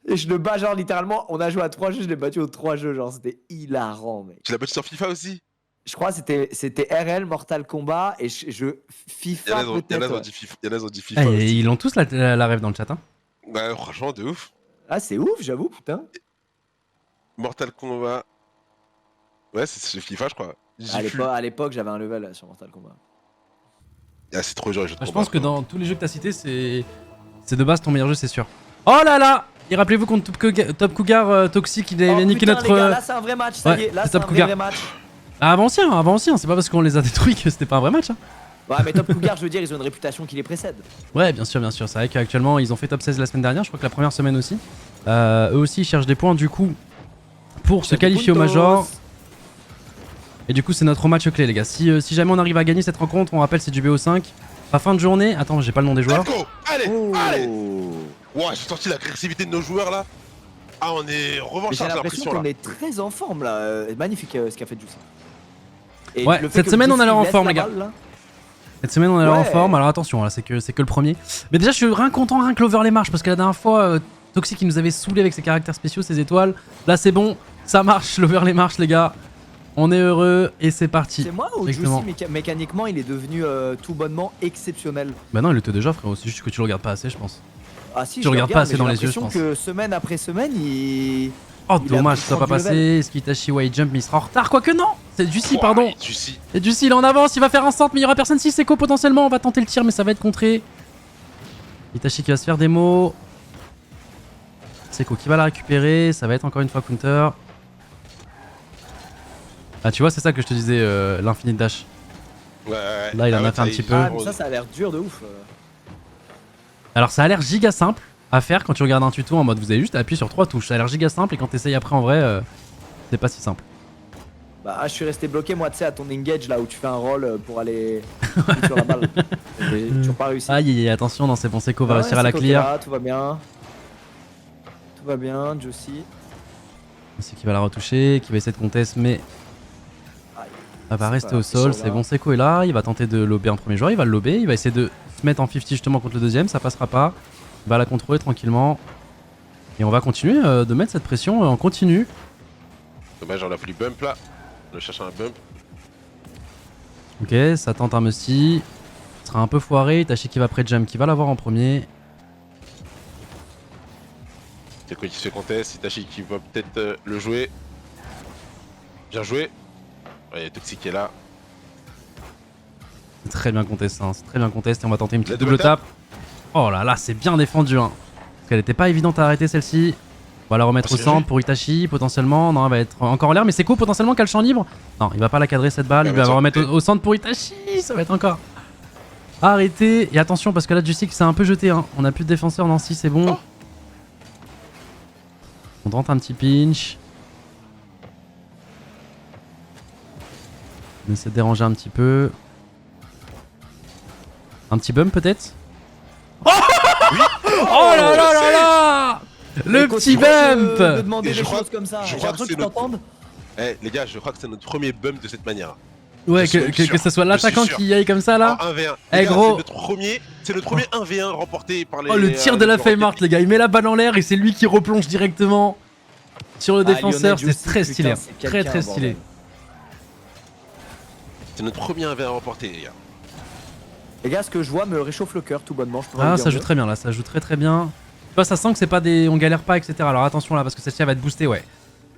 Et je le bats, genre littéralement, on a joué à 3 jeux, je l'ai battu aux 3 jeux, genre c'était hilarant, mec. Tu l'as battu sur FIFA aussi? Je crois que c'était RL, Mortal Kombat, et FIFA Y'en a, peut-être. ils ont Ouais. dit FIFA. Y'en a, ils ont dit FIFA Ah, et aussi. ils l'ont tous la rêve dans le chat. Hein. Ouais, franchement, de ouf. Ah, c'est ouf, j'avoue, putain. Mortal Kombat. Ouais, c'est FIFA, je crois. À l'époque, j'avais un level sur Mortal Kombat. Ah, c'est trop dur les jeux de Je combat. pense que dans tous les jeux que t'as cités, c'est de base ton meilleur jeu, c'est sûr. Oh là là! Et rappelez-vous contre Top Cougar Toxic, il avait Oh, niqué putain, notre. les gars, là c'est un vrai match, ça ouais, y est, là c'est c'est un Top vrai, Cougar. vrai match. Ah, avant ancien, c'est pas parce qu'on les a détruits que c'était pas un vrai match. Hein. Ouais, mais Top Cougar, je veux dire, ils ont une réputation qui les précède. Ouais, bien sûr, c'est vrai qu'actuellement ils ont fait top 16 la semaine dernière, je crois que la première semaine aussi. Eux aussi ils cherchent des points du coup pour se qualifier au Major. Et du coup c'est notre match clé les gars. Si jamais on arrive à gagner cette rencontre, on rappelle c'est du BO5. À fin de journée, attends j'ai pas le nom des joueurs. Let's go! Allez! Oh. Allez! Ouais, j'ai senti l'agressivité de nos joueurs là. Ah, on est J'ai revanchards, j'ai l'impression l'impression là. qu'on est très en forme là. Magnifique ce qu'a fait Juicy. Et Ouais, le fait cette que semaine, on a Juicy l'air en laisse forme, la les gars. balle, là. Cette semaine on est en Ouais. forme, alors attention là c'est que le premier. Mais déjà je suis rien content rien que l'over les marches parce que la dernière fois Toxic il nous avait saoulé avec ses caractères spéciaux, ses étoiles. Là c'est bon, ça marche l'over les marches les gars. On est heureux et c'est parti. C'est moi ou Exactement. Juicy mécaniquement il est devenu tout bonnement exceptionnel? Bah non, il était déjà frérot, c'est juste que tu le regardes pas assez je pense. Ah si, Tu je regardes le pas regarde, assez mais dans j'ai les yeux, je l'impression pense. que semaine après semaine il... Oh Il a dommage, pris ça va pas 30 du passer. Skitashi white jump mais il sera en retard, quoique non. C'est Juicy, Ouah, pardon. Juicy. Et Juicy il est en avance, il va faire un centre mais il y aura personne si Seiko potentiellement. On va tenter le tir mais ça va être contré. Itachi qui va se faire des mots. Seiko qui va la récupérer, ça va être encore une fois counter. Ah tu vois c'est ça que je te disais, l'infinite dash. Ouais. Là, il en a ouais, fait un ça, petit il- peu. Ah mais ça a l'air dur de ouf. Alors ça a l'air giga simple à faire quand tu regardes un tuto en mode vous avez juste à appuyer sur 3 touches. Ça a l'air giga simple et quand t'essayes après en vrai, c'est pas si simple. Bah je suis resté bloqué moi tu sais à ton engage là où tu fais un roll pour aller sur la balle. J'ai toujours pas réussi. Aïe aïe aïe, attention, non c'est bon, Seiko va Ah ouais, réussir à la c'est clear. Coquera, tout va bien. Tout va bien, Juicy. C'est qui va la retoucher, qui va essayer de contest mais Aïe. elle va C'est rester pas au sol. sûr, C'est là. bon, Seiko est là, il va tenter de lober un premier joueur, il va le lober, il va essayer de se mettre en 50 justement contre le deuxième, ça passera pas. Il va la contrôler tranquillement. Et on va continuer de mettre cette pression en continu. Dommage, on a fallu bump là. On cherche un bump. Ok, ça tente un musty. Ce sera un peu foiré, Itachi qui va pré-jump, qui va l'avoir en premier. C'est quoi qui se fait contest, Itachi qui va peut-être le jouer. Bien joué. Ouais, Toxic qui est là. C'est très bien contesté, hein. C'est très bien contesté. On va tenter une petite La double double tape. Oh là là, c'est bien défendu. Hein. Parce qu'elle était pas évidente à arrêter celle-ci. On va la remettre Oh, au c'est centre bien pour Itachi potentiellement. Non, elle va être encore en l'air. Mais c'est cool potentiellement qu'elle champ libre. Non, il va pas la cadrer cette balle. Ouais, Il mais va la ça- remettre au centre pour Itachi. Ça va être encore arrêté. Et attention parce que là, Juicy s'est un peu jeté. Hein. On a plus de défenseur. Non, si c'est bon. Oh. On tente un petit pinch. On essaie de déranger un petit peu. Un petit bump peut-être. Oh là là là là. Le Écoute, petit tu vois, bump. de demander Et des je crois- choses comme ça. je J'ai crois l'impression que que c'est tu t'entendes. Eh les gars, je crois que c'est notre premier bump de cette manière. Ouais, Je suis que sûr. ce soit Je l'attaquant suis sûr. qui y aille comme ça là. En 1v1. Eh, Les gars, gros. C'est notre premier 1v1 remporté par les. Oh le tir de la Rocket Fame Art les gars, il met la balle en l'air et c'est lui qui replonge directement sur le Ah, défenseur, Lionel c'est Juicy, très putain, stylé, c'est très quelqu'un, très stylé. bordel. C'est notre premier 1v1 remporté les gars. Les gars, ce que je vois me réchauffe le cœur tout bonnement. Je peux pas vous Ah dire ça joue mieux. très bien là, ça joue très très bien. Tu vois ça sent que c'est pas des... on galère pas etc. Alors attention là parce que celle-ci elle va être boostée ouais.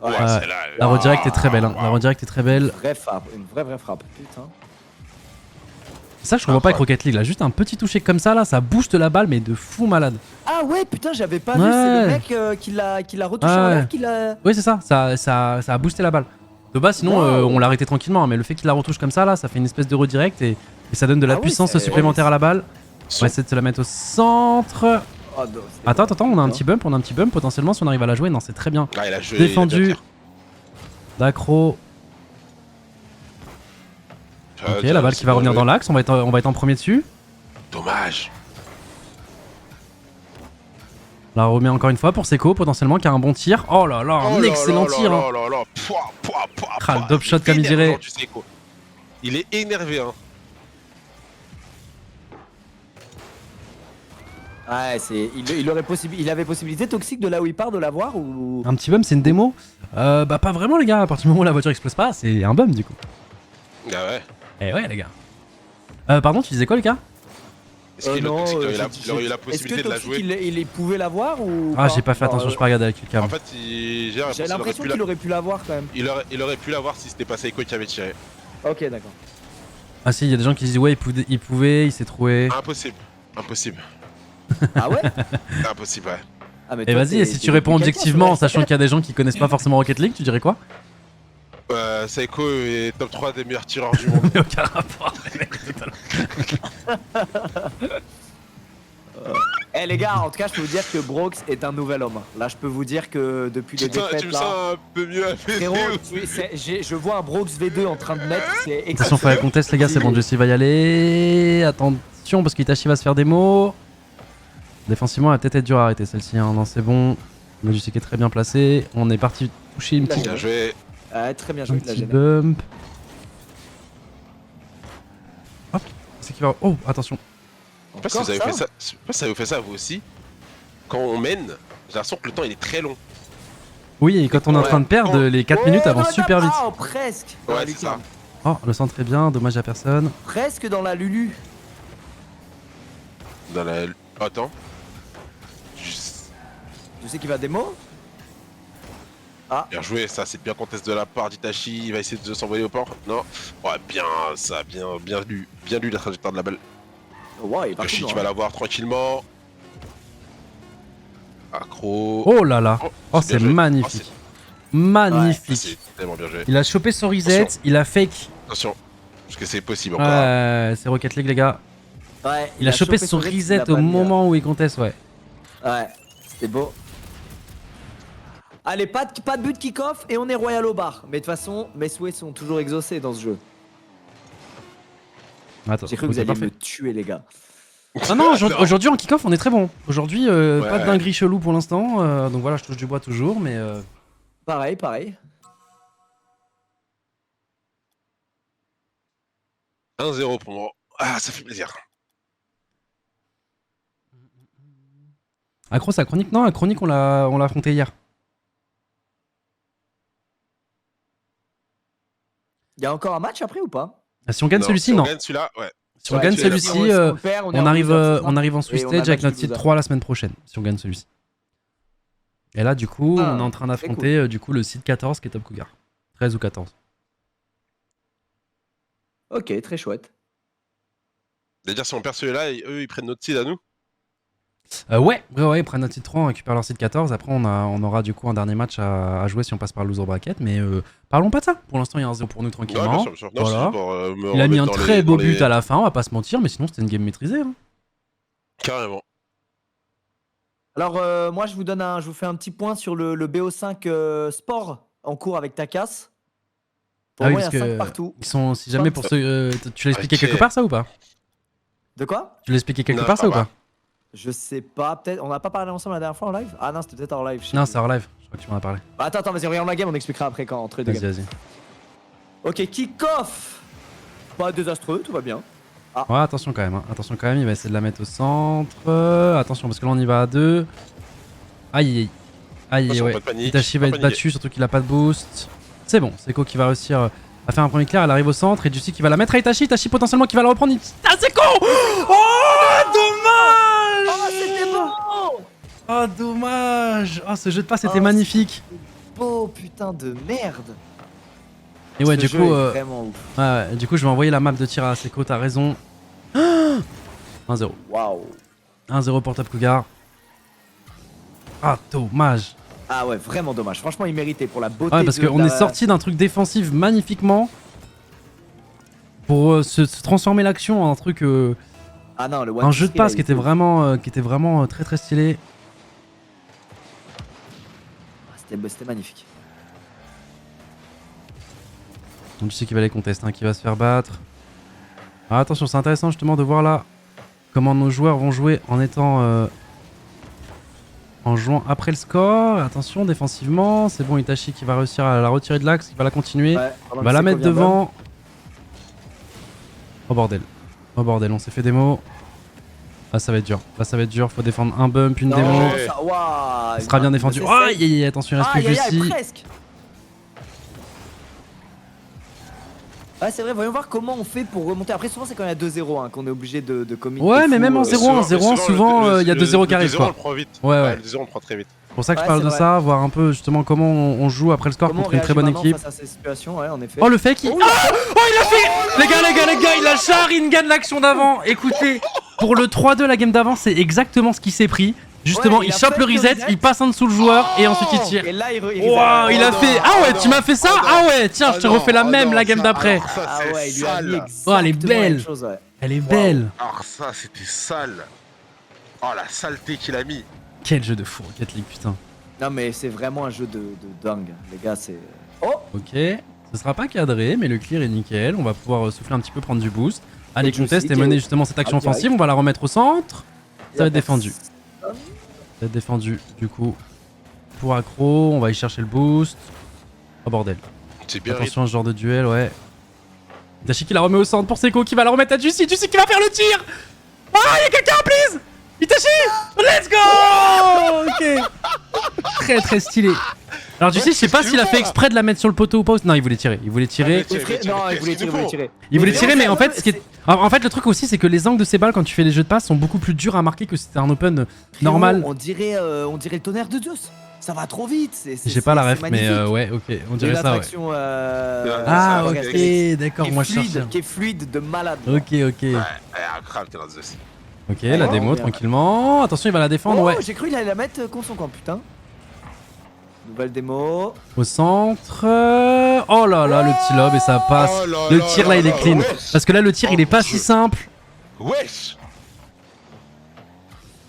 Ouais, celle-là, La redirect est très belle hein. La redirect est très belle. vraie frappe, une vraie frappe. Putain. C'est ça que je comprends pas avec Rocket League là, juste un petit toucher comme ça là, ça booste la balle mais de fou malade. Ah ouais, putain, j'avais pas vu. Ouais. C'est le mec qui l'a retouché en Ouais. l'air, qui l'a. Oui c'est ça, ça a boosté la balle. De base sinon Wow. on l'a arrêté tranquillement hein, mais le fait qu'il la retouche comme ça là, ça fait une espèce de redirect et ça donne de la Ah oui, puissance c'est- supplémentaire à la balle. On Son- va essayer de se la mettre au centre. Oh, non, c'était Attends, bon. attends, on a un petit bump potentiellement si on arrive à la jouer. Non, c'est très bien. Ah, il a joué. Défendu. il a bien D'accro. tiré. Ok, la balle qui va revenir dans l'axe. On va être en premier dessus. Dommage. La remet encore une fois pour Seiko potentiellement qui a un bon tir. Oh là là, un Oh là excellent là tir. là hein. là là. Pouah, pouah, pouah, Ah, le pouah. top shot, comme il énervant, dirait. tu sais quoi. Il est énervé hein. Ouais, c'est. Il avait possibilité toxique de là où il part de l'avoir ou. Un petit bump, c'est une démo. Bah pas vraiment les gars. À partir du moment où la voiture explose pas, c'est un bump du coup. Ah ouais. Eh ouais les gars. Pardon, tu disais quoi les gars? Est-ce qu'il non, il aurait eu la est-ce que possibilité de la Toxic, jouer? il pouvait l'avoir ou. Ah j'ai pas fait attention, je peux pas regarder avec le cam. En fait, J'ai l'impression qu'il aurait pu l'avoir quand même. il aurait pu l'avoir si c'était pas Seiko qui avait tiré. Ok, d'accord. Ah si, il y a des gens qui disent ouais il pouvait, il s'est trouvé. Impossible. Impossible. Ah ouais. Impossible, ouais. Ah, mais Et toi, vas-y, t'es- et si t'es tu réponds quelqu'un, objectivement en c'est vrai. sachant qu'il y a des gens qui connaissent pas forcément Rocket League, tu dirais quoi? Seiko est top 3 des meilleurs tireurs du monde. Mais aucun rapport. Eh les gars, en tout cas, je peux vous dire que Brox est un nouvel homme. Là, je peux vous dire que depuis les Tu défaites me là. sens un peu mieux à Frérot, je vois un Brox V2 en train de mettre, c'est Attention, exceptionnel. faut la conteste, les gars, c'est bon, Jessie va y aller. Attention, parce qu'Itachi va se faire des mots. Défensivement, elle va peut-être être dur à arrêter celle-ci. Hein. Non, c'est bon. Le Jessie qui est très bien placé. On est parti toucher une petite, Bien joué. Ah, très bien un joué de la petit gêne. bump. Hop, c'est qui va. Oh, attention. Je sais pas si vous avez fait ça. Je sais pas si ça vous fait ça vous aussi. Quand on mène, j'ai l'impression que le temps il est très long. Oui, et quand on est en train de perdre, les 4 minutes avancent super vite. Oh, presque. Ouais, Dans la c'est ça. lucarne. Oh, le centre est bien, dommage à personne. Presque dans la Lulu. Dans la... Attends. Juste... Tu sais qui va démo? Bien joué, ça c'est bien conteste de la part d'Itachi, il va essayer de s'envoyer au port. Non. Ouais, bien ça, bien lu la trajectoire de la balle. Oh, ouais, il est parti. Itachi qui va l'avoir tranquillement. Accro. Oh là là. Oh, c'est c'est bien joué. magnifique. Ça, Magnifique. c'est tellement bien joué. Il a chopé son reset, Attention. il a fake. Attention, parce que c'est possible encore. hein. C'est Rocket League, les gars. Ouais, Il a chopé son il reset l'a au pas mis, moment où il conteste, ouais. Ouais, c'était beau. Allez, pas de but kick-off et on est royal au bar. Mais de toute façon, mes souhaits sont toujours exaucés dans ce jeu. Attends, J'ai cru que vous c'est alliez parfait. me tuer, les gars. Ah non, aujourd'hui en kick-off, on est très bon. Aujourd'hui, pas de Ouais. dinguerie chelou pour l'instant. Donc voilà, je touche du bois toujours, mais. Pareil, pareil. 1-0 pour moi. Ah, ça fait plaisir. Accro, sa chronique, non, la chronique, on l'a affronté hier. Il y a encore un match après ou pas? Ah, si on gagne celui-ci, si non. on gagne celui-là, ouais. Si on gagne celui-là, celui-ci, si on le perd, est on en arrive, loser, c'est ça on arrive en Swiss Et on a Stage avec battu notre le titre loser. 3 la semaine prochaine, si on gagne celui-ci. Et là, du coup, Ah, on est en train très d'affronter du coup le site 14 qui est Top Cougar. 13 ou 14. Ok, très chouette. C'est-à-dire, si on perd celui-là, eux, ils prennent notre seed à nous. Ouais, ils prennent notre titre 3, on récupère leur site 14. Après, on aura du coup un dernier match à jouer si on passe par le loser bracket. Mais parlons pas de ça. Pour l'instant, il y a un 0 pour nous Ouais, tranquillement. bien sûr, bien sûr. Non, c'est Voilà. juste pour, me Il a mis un remettre dans très les- beau dans les- but à la fin, on va pas se mentir, mais sinon c'était une game maîtrisée. Hein. Carrément. Alors, moi, je vous fais un petit point sur le BO5 sport en cours avec Takas. Pour Ah oui, moi, il y parce a 5 que partout. ils sont, si jamais pour ceux, tu l'as expliqué Ok. quelque part ça ou pas? De quoi? Tu l'as expliqué quelque Non, part ça ou pas. pas? Je sais pas, peut-être. On n'a pas parlé ensemble la dernière fois en live? Ah non, c'était peut-être en live. je sais Non, plus. c'est hors live. Je crois que tu m'en as parlé. Bah, attends, vas-y, regarde la game, on expliquera après quand entre les deux Vas-y, games. vas-y. Ok, kick-off. Pas désastreux, tout va bien. Ouais, attention quand même. Hein. Attention quand même, il va essayer de la mettre au centre. Attention, parce que là on y va à 2. Aïe, aïe, Attention, ouais. pas de panique, Itachi va pas être paniquer. battu, surtout qu'il a pas de boost. C'est bon, Seiko qui va réussir à faire un premier clair. Elle arrive au centre et Juicy qui va la mettre à Itachi. Itachi potentiellement qui va la reprendre. Ah, Seiko! Oh, dommage! Oh, c'était beau! Oh, dommage! Oh, ce jeu de passe était Oh, magnifique. Beau putain de merde. Et ouais, Ce du jeu coup, est vraiment ouf. ouais, du coup, je vais envoyer la map de tir à Seiko, t'as raison. 1-0. Waouh. 1-0 pour Top Cougar. Ah, dommage. Ah ouais, vraiment dommage. Franchement, il méritait pour la beauté. Ouais, parce qu'on est sorti d'un truc défensif magnifiquement pour se transformer l'action en un truc, Ah non, le one un jeu de skill, passe là, qui était vraiment très très stylé. C'était magnifique. Donc tu sais qu'il va les contester, hein, qui va se faire battre. Ah, attention, c'est intéressant justement de voir là comment nos joueurs vont jouer en étant en jouant après le score. Attention défensivement, c'est bon, Itachi qui va réussir à la retirer de l'axe, qui va la continuer. Ouais, pendant Il va que la Seiko mettre vient devant. Oh bordel. Oh bordel, on s'est fait démo. Là ça va être dur. Là ça va être dur. Faut défendre un bump, une Non, démo. Ouais. ça, waouh, Ce sera bien défendu. Oh, aïe, aïe, aïe, attention, il reste Aïe, plus aïe, aïe, Juicy. presque. Ouais, c'est vrai, voyons voir comment on fait pour remonter. Après, souvent, c'est quand il y a 2-0 hein, qu'on est obligé de commit. Ouais, de mais fou, même en 0-1, 0-1, souvent, il y a 2-0 qui arrivent, Le 2-0, on quoi. le prend vite. Ouais, ouais. Le 2-0, on le prend très vite. C'est pour ça que je Ouais, parle c'est de vrai. ça, voir un peu justement comment on joue après le score Comment on contre une très réagit bonne maintenant équipe. face à ces situations, ouais, en effet. Oh, le fake, il... Oh, Ah oh, il a fait les gars, il a Sharingan l'action d'avant. Écoutez, pour le 3-2, la game d'avant, c'est exactement ce qu'il s'est pris. Justement, Ouais, il il a chope fait le le reset, reset. il passe en dessous le joueur et ensuite il tire. Et là, il Waouh, il a non, fait... Ah ouais, oh tu non, m'as fait ça? oh non. Ah ouais, tiens, je te Oh non, refais la oh même non, la game ça, d'après. alors ça, Ah c'est ouais, il lui a mis sale. Oh, elle est exactement la même belle. chose, ouais. Elle est belle. Alors ça, c'était sale. Oh, la saleté qu'il a mis. Quel jeu de fou, Rocket League, putain. Non, mais c'est vraiment un jeu de dingue. Les gars, c'est... Oh, Ok, ce sera pas cadré, mais le clear est nickel. On va pouvoir souffler un petit peu, prendre du boost. Allez, Et Juicy contest et qui est mener au- justement cette action Ah, direct. offensive. On va la remettre au centre. Ça va être défendu. personne. Ça va être défendu, du coup. Pour accro, on va y chercher le boost. Oh bordel. C'est bien. Attention à ce genre de duel, ouais. Itachi qui la remet au centre pour Seiko qui va la remettre à Juicy. Juicy qui va faire le tir. Ah, il y a quelqu'un, please. Itachi, let's go. Ok. Très très stylé. Alors tu sais, je sais pas c'est s'il a nouveau, fait là. exprès de la mettre sur le poteau ou pas. Non, il voulait tirer. Il voulait tirer. Ah, mais Non, il qu'est-ce voulait qu'il tirer, nous il voulait faut tirer. Il voulait Mais tirer, non, mais en fait, c'est- en fait, le truc aussi, c'est que les angles de ces balles, quand tu fais les jeux de passe, sont beaucoup plus durs à marquer que si c'était un open normal. On dirait le tonnerre de Zeus. Ça va trop vite. J'ai pas la ref, mais ouais, ok, on dirait ça, ouais. Ah, ça, ok, d'accord, moi je cherchais. Qui est fluide de malade. Ok, ok. Ouais, incroyable, t'es dans Zeus. Ok, la Oh, démo, bien. tranquillement. Attention, il va la défendre, Oh, ouais. j'ai cru qu'il allait la mettre contre son camp, putain. Nouvelle démo. Au centre. Oh là là, le petit lob et ça passe. Oh là Le là tir là là, il est là, clean. wesh. Parce que là, le tir, il est pas Oh, si je- simple. Wesh.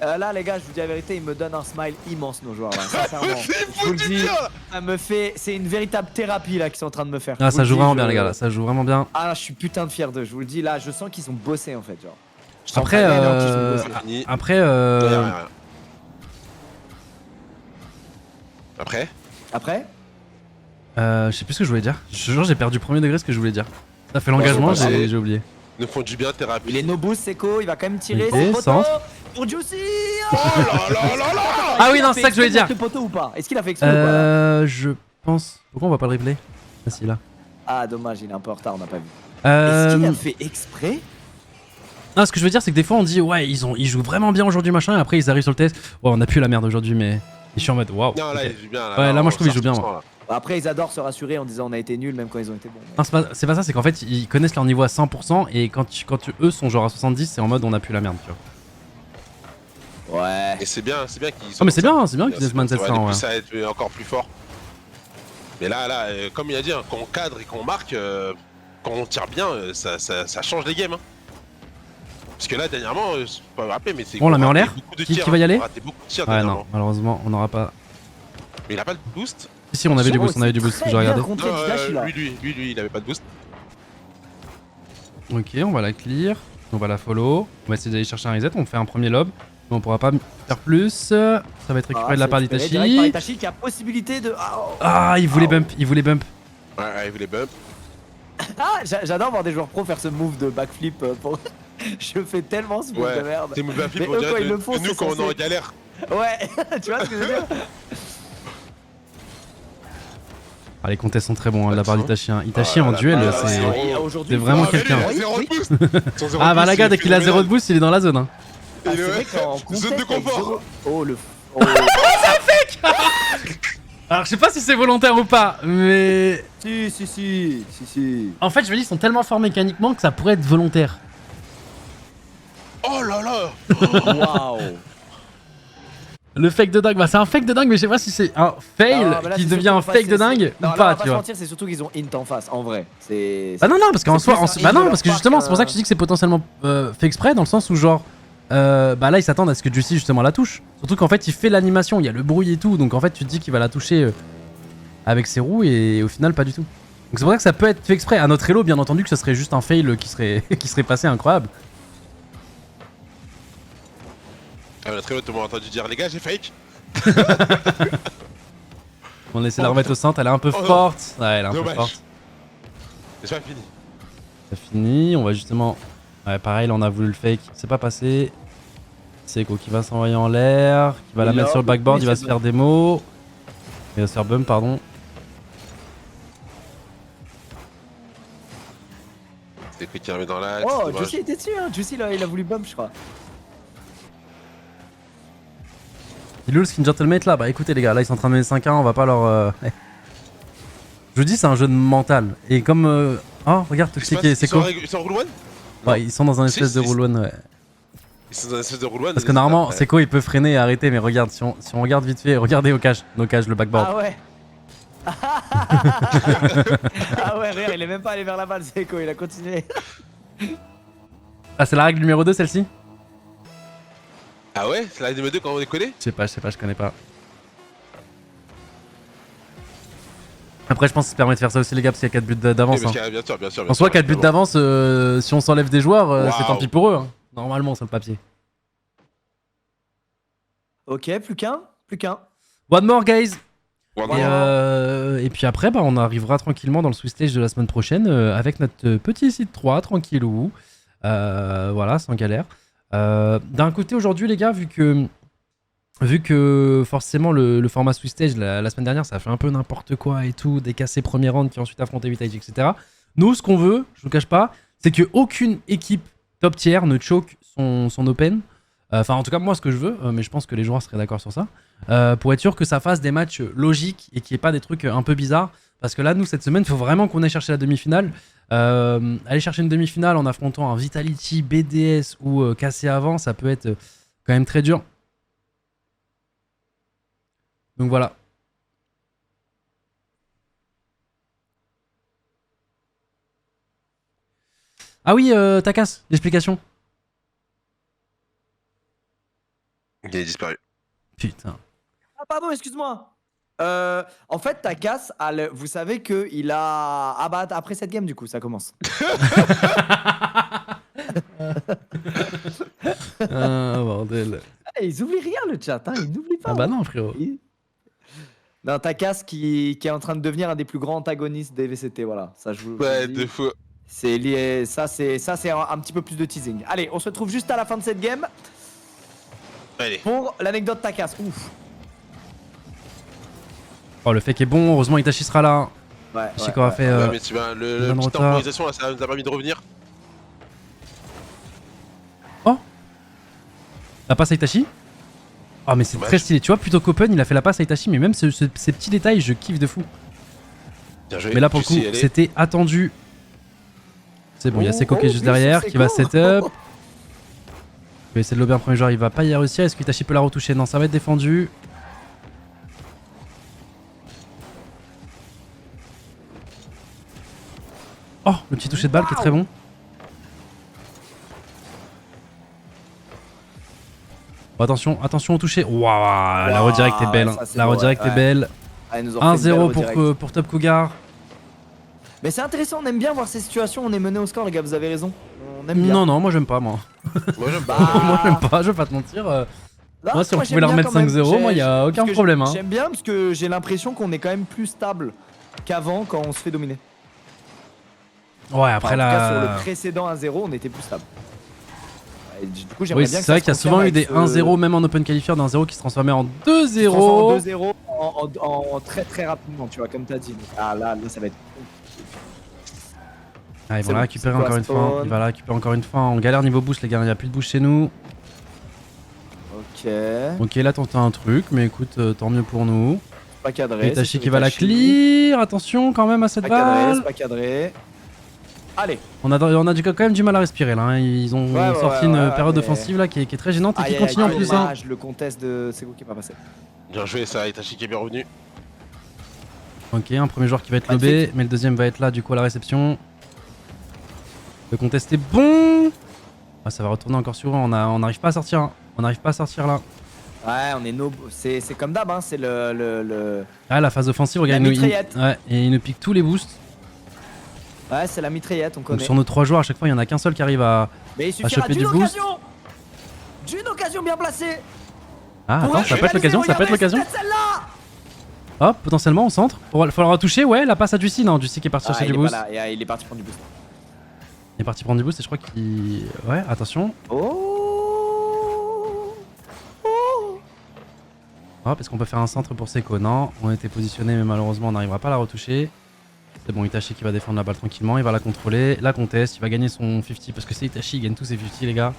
Là, les gars, je vous dis la vérité, il me donne un smile immense, nos joueurs. Là, sincèrement. C'est Je vous le foutu dis, bien. ça me fait. C'est une véritable thérapie là qu'ils sont en train de me faire. Ah, Je vous ça le joue dis, vraiment je- bien, les gars, là. Ça joue vraiment bien. Ah, je suis putain de fier d'eux. Je vous le dis, là, je sens qu'ils ont bossé en fait. Genre. Je sens Après, vraiment qu'ils ont bossé. Fini. Après, Rien. Après Après je sais plus ce que je voulais dire. Je te jure, j'ai perdu premier degré ce que je voulais dire. Ça fait l'engagement, c'est pas grave. j'ai oublié. Nous font du bien, thérapie. Il est no boost, Seko, il va quand même tirer. Ok, c'est poteau centre. pour Juicy. Oh là là là là. Ah oui, non, c'est ça que je voulais dire. Le poteau ou pas? Est-ce qu'il a fait exprès ou pas là Je pense. Pourquoi on voit pas le replay? Ah, si, là. Ah, dommage, il est un peu en retard, on n'a pas vu. Est-ce qu'il a Non, fait exprès? ce que je veux dire, c'est que des fois on dit ouais, ils jouent vraiment bien aujourd'hui, machin, et après ils arrivent sur le test. Ouais, on a pu la merde aujourd'hui, mais je suis en mode waouh. Non, là, ok. il joue bien. Ouais, là, moi, je trouve qu'il on joue bien, sort moi. là. Après, ils adorent se rassurer en disant on a été nuls même quand ils ont été bons. Non, c'est pas ça, c'est qu'en fait ils connaissent leur niveau à 100% et quand eux sont genre à 70, c'est en mode on a pu la merde, tu vois. Ouais. Et c'est bien qu'ils Oh, mais c'est bien qu'ils Bien, aient ce mindset ça, ouais, ouais. plus ça va être encore plus fort. Mais là, comme il a dit, hein, quand on cadre et qu'on marque, quand on tire bien, ça change les games. Hein. Parce que là, dernièrement, je peux pas me rappeler, mais c'est. On la met en raté l'air beaucoup de Qui tirs, va y hein. aller On a raté beaucoup de tirs Ouais, non, dernièrement. malheureusement, on n'aura pas. Mais il a pas de boost. Si, on avait du boost, on avait du boost, j'ai regardé. Non, Lui. lui, il avait pas de boost. Ok, on va la clear, on va la follow, on va essayer d'aller chercher un reset, on fait un premier lob, mais on pourra pas faire plus. Ça va être récupéré de la part Direct par d'Itachi. Itachi qui a possibilité de. Ah, il voulait bump, il voulait bump. Ouais, il voulait bump. Ah, j'adore voir des joueurs pro faire ce move de backflip pour. Je fais tellement ce move Ouais. de merde. C'est move Mais on eux, dirait quand ils de- le font, de nous c'est quand on est censé- en galère. Ouais, tu vois ce que je veux dire? Ah, les contests sont très bons hein, de la part Ouais, d'Itachi. Hein. Itachi Ah, en la duel, balle, c'est. ouais. Aujourd'hui, c'est vraiment Ah, mais quelqu'un. lui, il a zéro de boost. Son zéro Ah, de bah boost, la gars, il dès est qu'il a 0 de phénoménal. boost, il est dans la zone. Hein. Ah, Et c'est ouais, vrai qu'en zone contest, de avec confort. zéro- Oh le. Oh. Alors, je sais pas si c'est volontaire ou pas, mais. Si. En fait, je me dis, ils sont tellement forts mécaniquement que ça pourrait être volontaire. Oh là là. Waouh. Le fake de dingue, bah c'est un fake de dingue, mais je sais pas si c'est un fail Non, mais là, qui c'est devient surtout un pas- fake de c'est- dingue non, ou là, on pas, va tu se vois. mentir, c'est surtout qu'ils ont int en face, en vrai. C'est. Bah non, parce qu'en c'est soi, plus un bah hit non, de parce que leur justement, part c'est pour ça que je dis que c'est potentiellement fait exprès, dans le sens où genre, bah là ils s'attendent à ce que Juicy justement la touche. Surtout qu'en fait il fait l'animation, il y a le bruit et tout, donc en fait tu te dis qu'il va la toucher avec ses roues et au final pas du tout. Donc c'est pour ça que ça peut être fait exprès. À notre elo, bien entendu, que ce serait juste un fail qui serait qui serait passé incroyable. Ah, notre élo, tout le monde a entendu dire, les gars, j'ai fake. On essaie de la remettre au centre, elle est un peu Oh non. forte. Ouais, elle est un peu Dommage. forte. C'est pas fini. C'est fini, on va justement. Ouais, pareil, là on a voulu le fake, c'est pas passé. Seko qui va s'envoyer en l'air, qui va la Il mettre l'a- sur le backboard, oui, il va c'est se faire des mots. Il va se faire bump, pardon. C'est que qui remet dans l'axe. Oh, dommage. Juicy était dessus, hein. Juicy, là, il a voulu bump, je crois. Il est où le skin gentleman là? Bah écoutez les gars, là ils sont en train de mener 5-1, on va pas leur... Je vous dis c'est un jeu de mental. Et comme... Oh regarde Toxic et Seko. Ils sont en roule one. Ouais, ils sont dans un Si, espèce de si, roll one, ouais. Ils sont dans une espèce de roule one. Parce que normalement Seko il peut freiner et arrêter, mais regarde, si on regarde vite fait, regardez au cache, nos caches, le backboard. Ah ouais. Ah ouais, regarde, il est même pas allé vers la balle, Seko, il a continué. Ah c'est la règle numéro 2 celle-ci? Ah ouais, c'est la numéro 2 quand on déconne. Je sais pas, je connais pas. Après je pense que ça permet de faire ça aussi les gars parce qu'il y a 4 buts d'avance. Hein. Bien sûr. En soi 4 buts d'avance, si on s'enlève des joueurs, c'est Waouh. tant pis pour eux. Hein. Normalement sur le papier. Ok, plus qu'un. One more guys. Ouais, Et puis après, bah, on arrivera tranquillement dans le Swiss Stage de la semaine prochaine avec notre petit site 3, tranquillou. Voilà, sans galère. D'un côté, aujourd'hui, les gars, vu que vu que forcément le format Swiss Stage la semaine dernière ça a fait un peu n'importe quoi et tout, des cassés premier round qui ensuite affronté Vitage, etc. Nous, ce qu'on veut, je vous cache pas, c'est qu'aucune équipe top tier ne choke son open. Enfin, en tout cas, moi, ce que je veux, mais je pense que les joueurs seraient d'accord sur ça, pour être sûr que ça fasse des matchs logiques et qu'il n'y ait pas des trucs un peu bizarres. Parce que là, nous, cette semaine, il faut vraiment qu'on aille chercher la demi-finale. Aller chercher une demi-finale en affrontant un Vitality, BDS ou cassé avant, ça peut être quand même très dur. Donc voilà. Ah oui, Takas, l'explication. Il est disparu. Putain. Ah pardon, excuse-moi. En fait, Takas, vous savez qu'il a... Ah bah après cette game du coup, ça commence. Ah bordel. Ah, ils oublient rien le chat, hein, ils n'oublient pas. Ah bah non frérot. Non, Takas qui est en train de devenir un des plus grands antagonistes des VCT, voilà. Ça, je vous Ouais, dis. de fou. C'est lié, ça c'est un petit peu plus de teasing. Allez, on se retrouve juste à la fin de cette game Allez. pour l'anecdote Takas. Ouf. Oh le fake est bon, heureusement Itachi sera là. Ouais, Je sais qu'on va faire... Ouais, mais tu vois, le donne petite retard. temporisation là, ça nous a permis de revenir. La passe à Itachi. Oh mais c'est Dommage. très stylé, tu vois, plutôt qu'Open il a fait la passe à Itachi, mais même ces petits détails je kiffe de fou. Bien joué. Mais là pour le Tu sais coup y aller. c'était attendu. C'est bon, il y a Seko qui est juste bien sûr, derrière, qui va Seko. setup. Il va essayer de lober un premier joueur, il va pas y réussir, est-ce qu'Itachi peut la retoucher? Non, ça va être défendu. Oh, le petit toucher de balle qui est très bon. Oh, attention, attention au toucher. Waouh, la redirect est belle. ça, c'est La beau, redirect ouais. est belle. Ah, ils nous ont fait une belle 1-0 redirect. pour Top Cougar. Mais c'est intéressant, on aime bien voir ces situations, on est mené au score les gars, vous avez raison. On aime bien. Non, non, moi j'aime pas, moi. Moi j'aime pas. Bah, Moi j'aime pas, je vais pas te mentir. là, Moi, si on j'aime pouvait leur bien mettre quand même. 5-0, moi, y a aucun parce que problème, hein. J'aime bien parce que j'ai l'impression qu'on est quand même plus stable qu'avant quand on se fait dominer. Ouais, après Enfin, en tout cas, sur la. le précédent 1-0, on était plus stable. Et du coup, j'aimerais Oui, bien c'est que ça vrai se qu'il y a souvent confirme eu des avec ce- 1-0, même en Open Qualifier, d'un 0 qui se transformait en se transforme en 2-0. 2-0 en très très rapidement, tu vois, comme t'as dit. Donc, ah là, ça va être. Ah, ils vont C'est la bon, récupérer c'est encore une quoi, fois. spawn. Il va la récupérer encore une fois. On galère niveau boost, les gars. Il n'y a plus de boost chez nous. Ok. Ok, là, tente un truc, mais écoute, tant mieux pour nous. Pas cadré. Itachi c'est qui va la Itachi. clear. Attention quand même à cette Pas cadré, balle. c'est pas cadré. Allez. On a quand même du mal à respirer là. Hein. Ils ont Ouais, sorti une ouais, période mais- offensive là qui est très gênante et Aïe, qui aïe, continue en aïe, plus. Hein. dommage, le contest de Sego qui est pas passé. Bien joué, ça, Itachi qui est bien revenu. Ok, un premier joueur qui va être lobé, mais le deuxième va être là du coup à la réception. Le contest est bon. Ah, ça va retourner encore sur eux. On n'arrive pas à sortir. Hein. On n'arrive pas à sortir là. Ouais, on est no. C'est comme d'hab, hein, c'est le. Ah, la phase offensive, regarde, La il nous, mitraillette. ouais, et il nous pique tous les boosts. Ouais, c'est la mitraillette, on Donc connaît. sur nos 3 joueurs, à chaque fois, il y en a qu'un seul qui arrive à. Mais il suffira choper d'une du boost. occasion. D'une occasion bien placée. Ah, Pour attends, ça peut être réaliser, l'occasion, ça peut être regardez, l'occasion. c'est celle-là. Hop, potentiellement au centre. Il faudra toucher, ouais, la passe à Juicy. Non, Juicy qui est parti Ah, chercher il du est boost. pas là, et, il est parti prendre du boost. Il est parti prendre du boost et je crois qu'il. Ouais, attention. Oh. Oh. Hop, est-ce qu'on peut faire un centre pour Seko? Non, on était positionné, mais malheureusement, on n'arrivera pas à la retoucher. C'est bon, Itachi qui va défendre la balle tranquillement. Il va la contrôler, la conteste. Il va gagner son 50 parce que c'est Itachi, il gagne tous ses 50, les gars.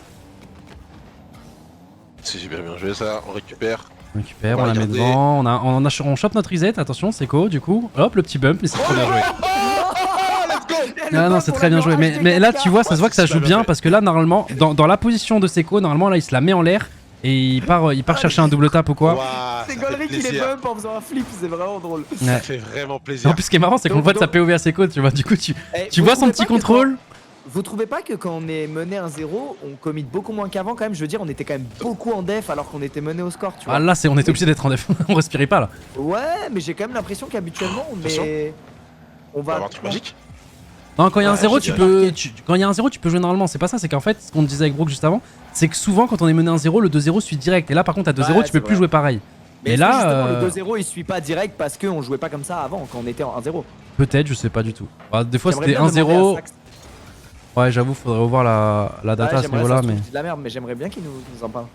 C'est super bien joué ça, on récupère. On récupère, On on va la met regarder. devant. On chope notre reset. Attention, Seko, du coup. Hop, le petit bump, mais c'est trop bien joué. Ah non, c'est très bien joué. Mais là, tu vois, ça se voit que ça joue bien parce que là, normalement, dans la position de Seko, normalement, là, il se la met en l'air et il part chercher un double tap ou quoi. Ouah, C'est ça fait Gollery qui les plaisir. bump en faisant un flip, c'est vraiment drôle. Ça Ouais. fait vraiment En plaisir. plus, ce qui est marrant, c'est qu'on le voit de sa POV à Seko, tu vois. Du coup, tu Vous vois son trouvez petit pas que contrôle. Vous trouvez pas que quand on est mené 1-0, on commit beaucoup moins qu'avant quand même? Je veux dire, on était quand même beaucoup en def alors qu'on était mené au score, tu vois. Ah là, on était obligé d'être en def. On respirait pas là. Ouais, mais j'ai quand même l'impression qu'habituellement on Attention. est. On On va va. avoir un truc magique. Non, quand il y a un Ouais, 0, je tu dirais peux. Quand il y a un 0, tu peux jouer normalement. C'est pas ça, c'est qu'en fait, ce qu'on disait avec Brooke juste avant, c'est que souvent, quand on est mené 1-0, le 2-0 suit direct. Et là, par contre, à 2-0, Ouais, tu peux c'est plus vrai. jouer pareil. Mais Et est-ce que, là, justement, le 2-0 il suit pas direct parce qu'on jouait pas comme ça avant quand on était en 1-0. peut-être, je sais pas du tout. Bah, des fois, J'aimerais c'était bien demander à 1-0. Sax. Ouais, j'avoue, faudrait revoir la data Ouais, à ce j'aimerais, niveau-là. ça se trouve, Mais je dis de la merde, mais j'aimerais bien qu'il nous en parle.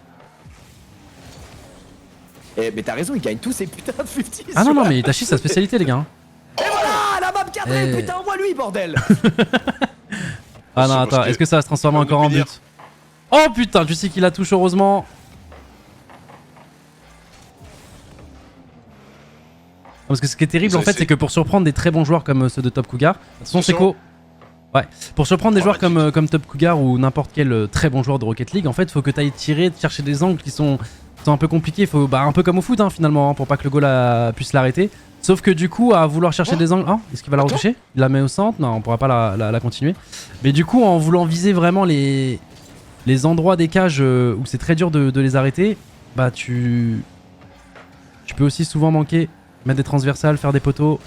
Mais t'as raison, il gagne tous ces putains de 50. Ah non, mais Itachi, c'est sa spécialité, les gars. hein. Et voilà, la map cadrée, Eh. putain, envoie lui, bordel. Ah non, C'est attends, parce que- est-ce que ça va se transformer on encore en peut dire. but? Oh putain, tu sais qu'il la touche, heureusement. Parce que ce qui est terrible Ça, en fait, c'est- c'est que pour surprendre des très bons joueurs comme ceux de Top Cougar, attention Attention. Seco. Ouais, pour surprendre des Oh, joueurs bah, comme Top Cougar ou n'importe quel très bon joueur de Rocket League, en fait, faut que tu ailles tirer, chercher des angles qui sont un peu compliqués. Faut, un peu comme au foot finalement, pour pas que le goal puisse l'arrêter. Sauf que du coup, à vouloir chercher des angles. Oh, est-ce qu'il va la Attends. retoucher? Il la met au centre? Non, on pourra pas la continuer. Mais du coup, en voulant viser vraiment les endroits des cages où c'est très dur de les arrêter, bah tu peux aussi souvent manquer. Mettre des transversales, faire des poteaux.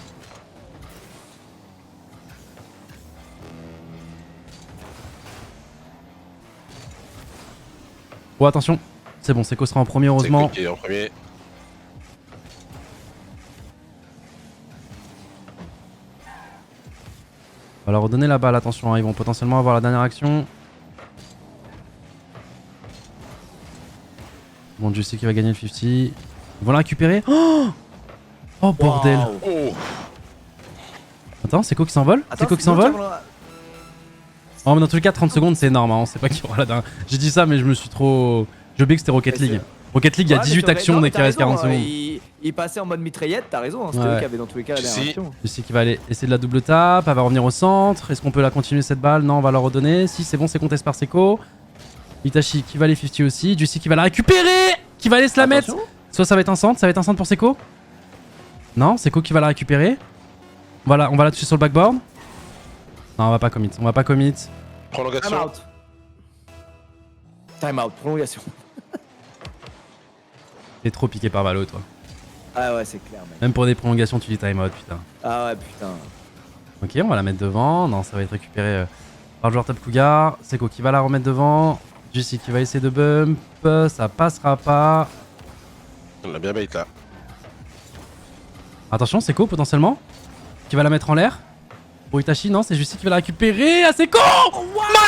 Oh attention, c'est bon, Seco sera en premier heureusement. C'est en premier. On va leur redonner la balle, attention, ils vont potentiellement avoir la dernière action. Bon, Dieu sait qui va gagner le 50. Ils vont la récupérer. Oh bordel. Waouh. Oh, Attends, Seco qui s'envole? Attends, Seco qui c'est nous s'envole? qui avons la- Oh, mais dans tous les cas, 30 secondes c'est énorme, on sait pas qui aura la dernière. J'ai dit ça, mais je me suis trop. J'ai oublié que c'était Rocket Mais League. c'est- Rocket League, il y a Ouais, mais 18 t'aurais- actions non, dès mais qu'il t'as reste raison, 40 secondes. il passait en mode mitraillette, t'as raison, hein, c'était Ouais. eux qui avaient dans tous les cas la dernière Si. action. Je sais qu'il va aller essayer de la double tape, elle va revenir au centre. Est-ce qu'on peut la continuer cette balle? Non, on va la redonner. Si, c'est bon, c'est contesté par Seco. Itachi qui va les 50 aussi. Juicy qui va la récupérer, qui va aller se la mettre. Attention. Soit ça va être un centre pour Seco. Non, Seco qui va la récupérer. Voilà, on va la toucher sur le backboard. Non, on va pas commit. Time prolongation. out. Time out, prolongation. T'es trop piqué par Valo, toi. Ah ouais, c'est clair, mec. Même pour des prolongations, tu dis time out, putain. Ah ouais, putain. Ok, on va la mettre devant. Non, ça va être récupéré par le joueur Top Cougar. Seco qui va la remettre devant. Juicy qui va essayer de bump. Ça passera pas. On l'a bien bait là. Attention, Seco potentiellement. Qui va la mettre en l'air. Pour Itachi, non, c'est Juicy qui va la récupérer. Ah, Seco!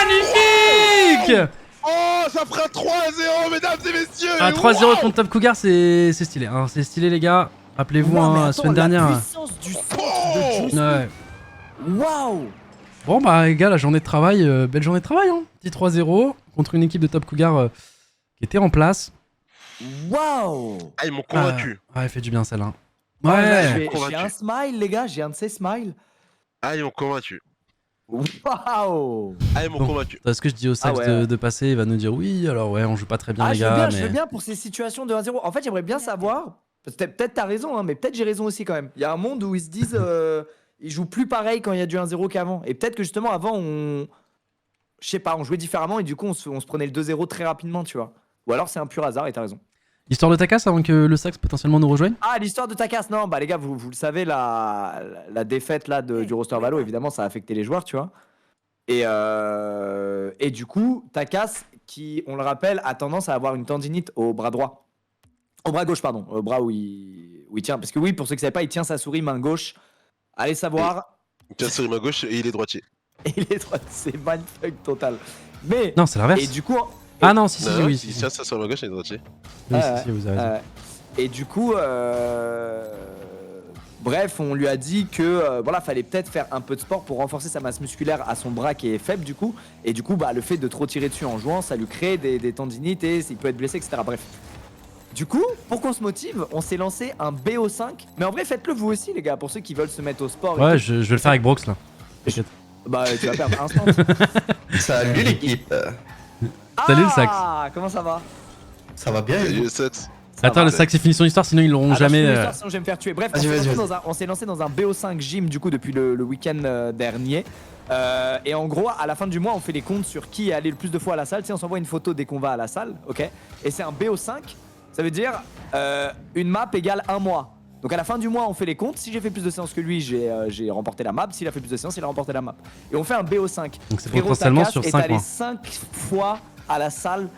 Magnifique! Oh, ça fera 3-0, mesdames et messieurs. Ah, 3-0 contre Top Cougar, c'est stylé. Hein. C'est stylé, les gars. Rappelez-vous, Non, mais la attends, semaine dernière. La puissance du centre de Juicy. Ouais. Waouh! Bon, bah, les gars, la journée de travail, belle journée de travail. Hein. Petit 3-0 contre une équipe de Top Cougar qui était en place. Waouh! Ah, ils m'ont convaincu. Ah, elle fait du bien, celle-là. Là, Ouais. j'ai un smile, les gars, j'ai un de ces smiles. Ah, ils m'ont convaincu. Waouh! Ah, ils m'ont Bon. convaincu. Est-ce que je dis au Sax Ah ouais. de passer? Il va nous dire oui, alors ouais, on joue pas très bien, Ah, les je veux gars. bien, mais... je veux bien pour ces situations de 1-0. En fait, j'aimerais bien savoir. Peut-être t'as raison, hein, mais peut-être j'ai raison aussi quand même. Il y a un monde où ils se disent. Ils jouent plus pareil quand il y a du 1-0 qu'avant. Et peut-être que justement, avant, on. Je sais pas, on jouait différemment et du coup, on se prenait le 2-0 très rapidement, tu vois. Ou alors, c'est un pur hasard et t'as raison. Histoire de ta casse avant que le Sax potentiellement nous rejoigne? Ah, l'histoire de Takas, non, bah les gars, vous le savez, la défaite là du roster Valo, évidemment, ça a affecté les joueurs, tu vois. Et du coup, Takas, qui, on le rappelle, a tendance à avoir une tendinite au bras droit. Au bras gauche, pardon. Au bras où il tient. Parce que oui, pour ceux qui ne savaient pas, il tient sa souris main gauche. Allez savoir. Tiens, sur ma gauche et il est droitier. Et il est droit. C'est mindfuck total. Mais. Non, c'est l'inverse. Et du coup. Ah non, si, Non, non, oui. il Si, tient ça sur ma gauche et il est droitier. oui, Ouais, si, vous avez raison. Et du coup, bref, on lui a dit que voilà, fallait peut-être faire un peu de sport pour renforcer sa masse musculaire à son bras qui est faible du coup. Et du coup, bah, le fait de trop tirer dessus en jouant, ça lui crée des tendinites et il peut être blessé, etc. Bref. Du coup, pour qu'on se motive, on s'est lancé un BO5. Mais en vrai, faites-le vous aussi, les gars, pour ceux qui veulent se mettre au sport. et Ouais, tout. je vais le faire avec Brox là. T'inquiète. Bah, tu vas perdre instant. Salut l'équipe. Salut, le Sax. Ah, comment ça va? Ça va bien et vous? Salut, Sax. Ça Attends, va. le Sax, il finit son histoire, sinon ils l'auront Ah, jamais. je finis l'histoire, sinon je vais me faire tuer. Bref, Vas-y, vas-y. on s'est lancé dans un BO5 gym du coup depuis le week-end dernier. Et en gros, à la fin du mois, on fait les comptes sur qui est allé le plus de fois à la salle. Tu sais, on s'envoie une photo dès qu'on va à la salle, ok? Et c'est un BO5, ça veut dire une map égale un mois. Donc à la fin du mois, on fait les comptes. Si j'ai fait plus de séances que lui, j'ai remporté la map. S'il a fait plus de séances, il a remporté la map. Et on fait un BO5. Donc c'est Frérot, potentiellement Takas sur est 5 allé mois. 5 fois à la salle.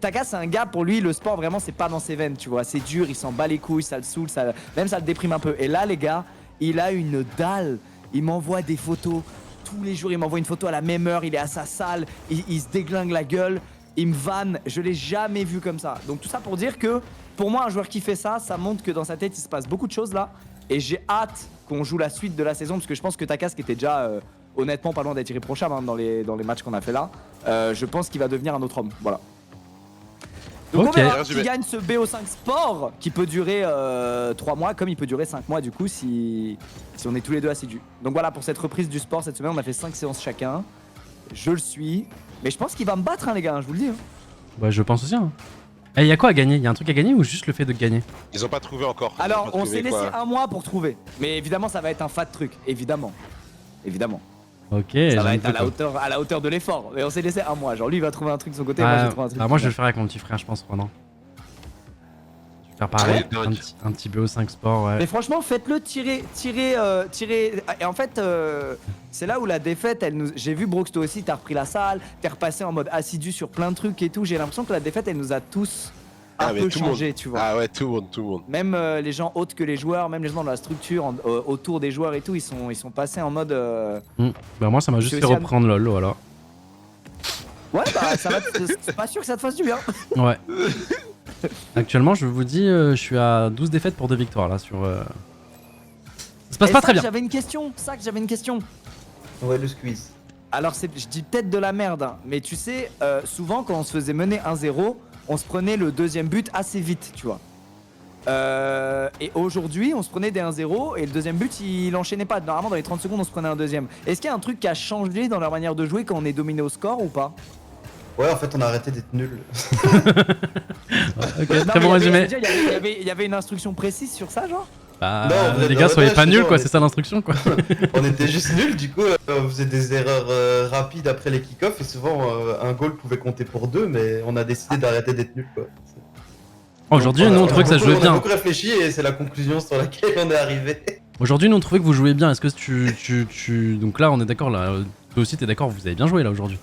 Takas, c'est un gars, pour lui, le sport, vraiment, c'est pas dans ses veines, tu vois. C'est dur, il s'en bat les couilles, ça le saoule, même ça le déprime un peu. Et là, les gars, il a une dalle. Il m'envoie des photos. Tous les jours, il m'envoie une photo à la même heure. Il est à sa salle, il se déglingue la gueule. Il me vanne. Je l'ai jamais vu comme ça. Donc, tout ça pour dire que pour moi, un joueur qui fait ça, ça montre que dans sa tête, il se passe beaucoup de choses là. Et j'ai hâte qu'on joue la suite de la saison parce que je pense que Takas, qui était déjà honnêtement pas loin d'être irréprochable dans les matchs qu'on a fait là, je pense qu'il va devenir un autre homme. Voilà. Donc on verra qui gagne ce BO5 Sport qui peut durer 3 mois comme il peut durer 5 mois du coup si on est tous les deux assidus. Donc voilà pour cette reprise du sport cette semaine, on a fait 5 séances chacun. Je le suis. Mais je pense qu'il va me battre les gars, je vous le dis. Bah je pense aussi. Et y a quoi à gagner? Y a un truc à gagner ou juste le fait de gagner? Ils ont pas trouvé encore. Alors on s'est laissé un mois pour trouver. Mais évidemment ça va être un fat truc, évidemment. Ok. Ça va être à la hauteur de l'effort. Mais on s'est laissé un mois. Genre lui il va trouver un truc de son côté, moi j'ai trouvé un truc. Moi je vais le faire avec mon petit frère je pense pendant. Je vais faire pareil, un petit BO5 Sport ouais. Mais franchement faites-le tirer. Et en fait c'est là où la défaite j'ai vu Broxto aussi, t'as repris la salle, t'es repassé en mode assidu sur plein de trucs et tout. J'ai l'impression que la défaite elle nous a tous un peu changé, tu vois. Ah ouais, tout le monde. Même les gens autres que les joueurs, même les gens dans la structure, autour des joueurs et tout, ils sont passés en mode. Bah moi ça m'a juste fait reprendre LOL, voilà. Ouais, bah ça va. C'est pas sûr que ça te fasse du bien. Ouais. Actuellement, je vous dis, je suis à 12 défaites pour 2 victoires là sur. Ça se passe pas très bien. J'avais une question. Ouais, le squeeze. Alors je dis peut-être de la merde, hein, mais tu sais, souvent quand on se faisait mener 1-0. On se prenait le deuxième but assez vite, tu vois. Et aujourd'hui, on se prenait des 1-0 et le deuxième but, il enchaînait pas. Normalement, dans les 30 secondes, on se prenait un deuxième. Est-ce qu'il y a un truc qui a changé dans leur manière de jouer quand on est dominé au score ou pas? Ouais, en fait, on a arrêté d'être nuls. Ok, très bon résumé. Il y avait une instruction précise sur ça, genre? Bah, non, les gars, soyez pas nuls, quoi, c'est ça l'instruction, quoi. On était juste nuls, du coup, on faisait des erreurs rapides après les kick-offs et souvent un goal pouvait compter pour 2, mais on a décidé d'arrêter d'être nuls, quoi. Aujourd'hui, nous, on trouvait que ça jouait bien. On a beaucoup réfléchi et c'est la conclusion sur laquelle on est arrivé. Aujourd'hui, nous, on trouvait que vous jouez bien. Est-ce que donc là, on est d'accord, là. Toi aussi, t'es d'accord, vous avez bien joué, là, aujourd'hui.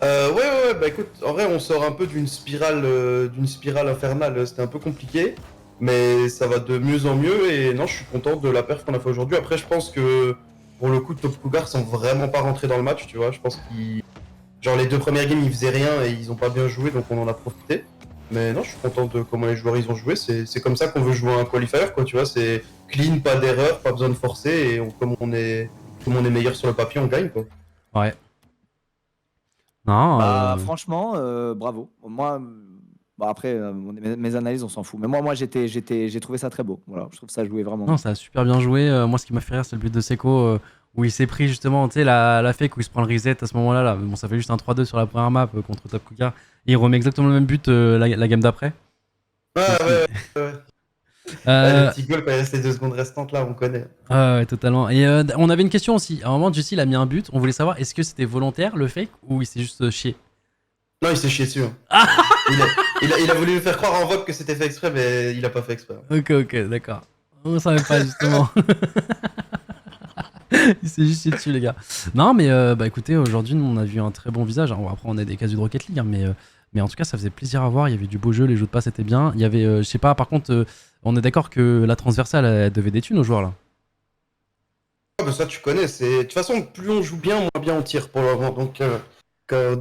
Ouais, bah écoute, en vrai, on sort un peu d'une spirale infernale, c'était un peu compliqué. Mais ça va de mieux en mieux et non, je suis content de la perf qu'on a fait aujourd'hui. Après, je pense que pour le coup, Top Cougar sont vraiment pas rentrés dans le match, tu vois. Je pense qu'ils. Genre, les 2 premières games, ils faisaient rien et ils ont pas bien joué, donc on en a profité. Mais non, je suis content de comment les joueurs ils ont joué. C'est comme ça qu'on veut jouer un qualifier, quoi, tu vois. C'est clean, pas d'erreur, pas besoin de forcer et comme on est meilleur sur le papier, on gagne, quoi. Ouais. Non. Bah, franchement, bravo. Moi. Bon après mes analyses on s'en fout mais moi j'ai trouvé ça très beau, voilà, je trouve ça joué vraiment. Non, ça a super bien joué. Moi ce qui m'a fait rire c'est le but de Seco où il s'est pris justement, tu sais, la fake où il se prend le reset à ce moment là. Bon, ça fait juste un 3-2 sur la première map contre Top Cougar et il remet exactement le même but la game d'après. Ouais. Le petit goal quand il restait 2 secondes restantes là, on connaît. Ouais, totalement. Et on avait une question aussi, à un moment Jussi il a mis un but, on voulait savoir est-ce que c'était volontaire le fake ou il s'est juste chié. Non, il s'est chié dessus. Hein. Il a voulu nous faire croire en vote que c'était fait exprès, mais il a pas fait exprès. Ok, d'accord. On savait pas justement. Il s'est juste chié dessus, les gars. Non, mais bah écoutez, aujourd'hui, on a vu un très bon visage. Après, on a des casus de Rocket League, hein, mais en tout cas, ça faisait plaisir à voir. Il y avait du beau jeu, les jeux de passe étaient bien. Il y avait, je sais pas, par contre, on est d'accord que la transversale, elle devait des thunes aux joueurs là. Ah, bah ça, tu connais. De toute façon, plus on joue bien, moins bien on tire pour le moment. Donc.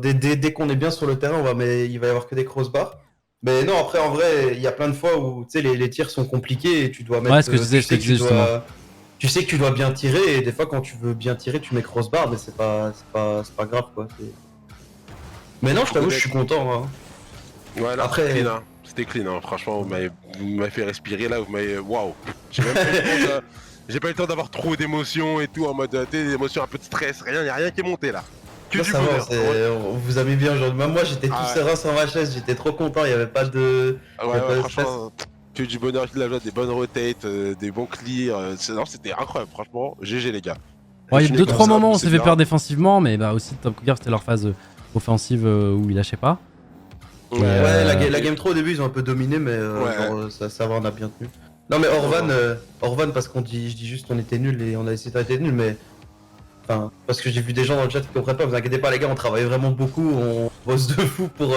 Dès qu'on est bien sur le terrain, il va y avoir que des crossbars. Mais non, après, en vrai, il y a plein de fois où les tirs sont compliqués et tu dois mettre. Ouais, ce que je disais, tu sais que tu dois bien tirer et des fois, quand tu veux bien tirer, tu mets crossbar, mais c'est pas grave, quoi. Mais non, je t'avoue, je suis content. Hein. Ouais, là, après, c'était clean, hein. Franchement, vous m'avez fait respirer là, vous m'avez. Waouh! J'ai pas eu le temps d'avoir trop d'émotions et tout, en mode, des émotions un peu de stress, rien, y a rien qui est monté là. Que du bonheur. On vous a mis bien aujourd'hui. Même moi j'étais tout serein sur ma chaise, j'étais trop content, il n'y avait pas de. Ouais, franchement, que du bonheur, de la joie, des bonnes rotates, des bons clears. Non, c'était incroyable, franchement. GG les gars. Ouais, il y a 2-3 moments où on s'est fait peur défensivement, mais bah aussi Top Cougar c'était leur phase offensive où ils lâchaient pas. Ouais, la game 3 au début ils ont un peu dominé, mais genre, ça va, on a bien tenu. Non mais Orvan parce je dis juste on était nuls et on a essayé d'arrêter de nuls, mais. Enfin, parce que j'ai vu des gens dans le chat qui comprennent pas, vous inquiétez pas les gars, on travaille vraiment beaucoup, on bosse de fou pour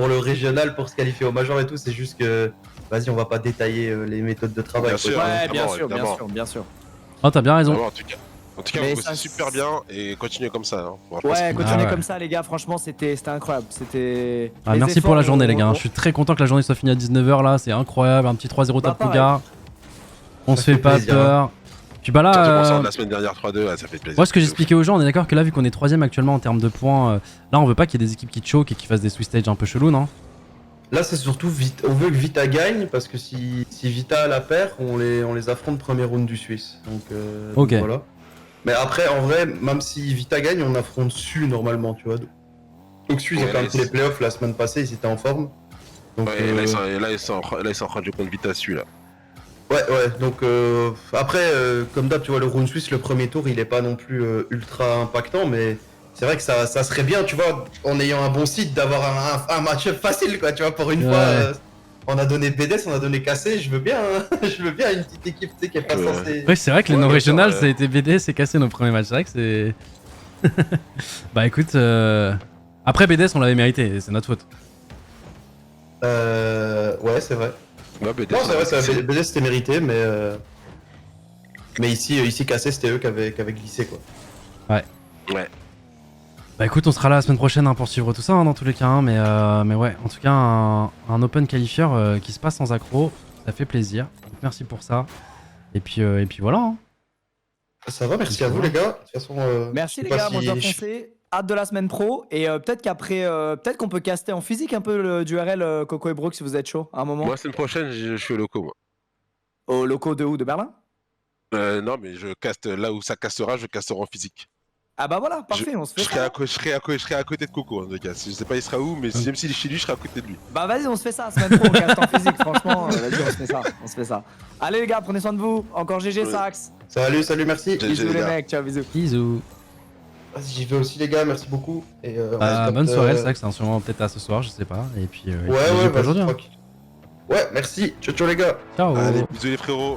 le régional, pour se qualifier au major et tout, c'est juste que, vas-y, on va pas détailler les méthodes de travail. Bien sûr. Oh, t'as bien raison. En tout cas, Mais vous bossez ça, super bien et continuez comme ça. Hein. Franchement, Ouais, continuez ouais. comme ça, les gars. Franchement, c'était incroyable. C'était. Ah, les merci pour la efforts, journée, les gars. Je suis très content que la journée soit finie à 19h là. C'est incroyable. Un petit 3-0 Bah, Tapuga. On Ça se fait fait pas plaisir, peur. Puis bah Surtout qu'on là. sort de la semaine dernière 3-2, ça fait plaisir. Moi, ce que j'expliquais aux gens, on est d'accord que là, vu qu'on est 3ème actuellement en termes de points, là, on veut pas qu'il y ait des équipes qui choquent et qui fassent des Swiss stage un peu chelous, non? Là, c'est surtout on veut que Vita gagne parce que si Vita a la paire, on les affronte premier round du Suisse. Donc, Ok. donc voilà. Mais après, en vrai, même si Vita gagne, on affronte Su normalement, tu vois. Donc Su, ils ont Ouais, quand même là, fait les playoffs la semaine passée, ils étaient en forme. Donc, Ouais, là, ils sont en train de jouer contre Vita celui là. ouais. Donc après, comme d'hab, tu vois, le round Suisse, le premier tour, il est pas non plus ultra impactant, mais c'est vrai que ça serait bien, tu vois, en ayant un bon site, d'avoir un match-up facile, quoi, tu vois, pour une Ouais. fois. On a donné BDS, on a donné Cassé, je veux bien, hein, je veux bien une petite équipe, tu sais, qui est pas Ouais. censée. Ouais, c'est vrai que les Ouais, non bien régionales, sûr, ça a été BDS et cassé nos premiers matchs. C'est vrai que c'est. Bah écoute. Après BDS, on l'avait mérité, c'est notre faute. Ouais, c'est vrai. Ouais, BDS, Non, c'est vrai, c'est- BDS c'était mérité, mais ici Cassé, c'était eux qui avaient glissé, quoi. Ouais. Bah écoute, on sera là la semaine prochaine hein, pour suivre tout ça hein, dans tous les cas. Hein, mais ouais, en tout cas, un open qualifieur qui se passe sans accro, ça fait plaisir. Donc, merci pour ça. Et puis voilà. Hein. Ça va, merci à vous, les gars. De toute façon, Merci je les sais pas gars, moi je dois si- foncer. Hâte de la semaine pro. Et peut-être qu'après, peut-être qu'on peut caster en physique un peu le duel Coco et Brooke si vous êtes chaud à un moment. Moi, semaine prochaine, je suis au loco, moi. Au locaux de où? De Berlin? Non, mais je caste là où ça castera, je casterai en physique. Ah bah voilà, parfait, on se fait Je serai, ça. je serai à côté de Coco, en tout cas. Je sais pas il sera où, mais même s'il est chez lui, je serai à côté de lui. Bah vas-y, on se fait ça, semaine pro, on caste en physique, franchement. Vas-y, on se fait ça. Allez les gars, prenez soin de vous. Encore GG Ouais. Sax. Salut, merci. GG, Bisous les les gars. mecs, ciao, bisous. Bisous. Vas-y, j'y vais aussi, les gars, merci beaucoup. Et, on se Bah, capte, bonne soirée, c'est vrai que c'est un sûrement peut-être à ce soir, je sais pas. Et puis, Ouais, GG pour vas-y, aujourd'hui. Hein. tranquille. Ouais, merci. Ciao, les gars. Ciao. Allez, bisous les frérots.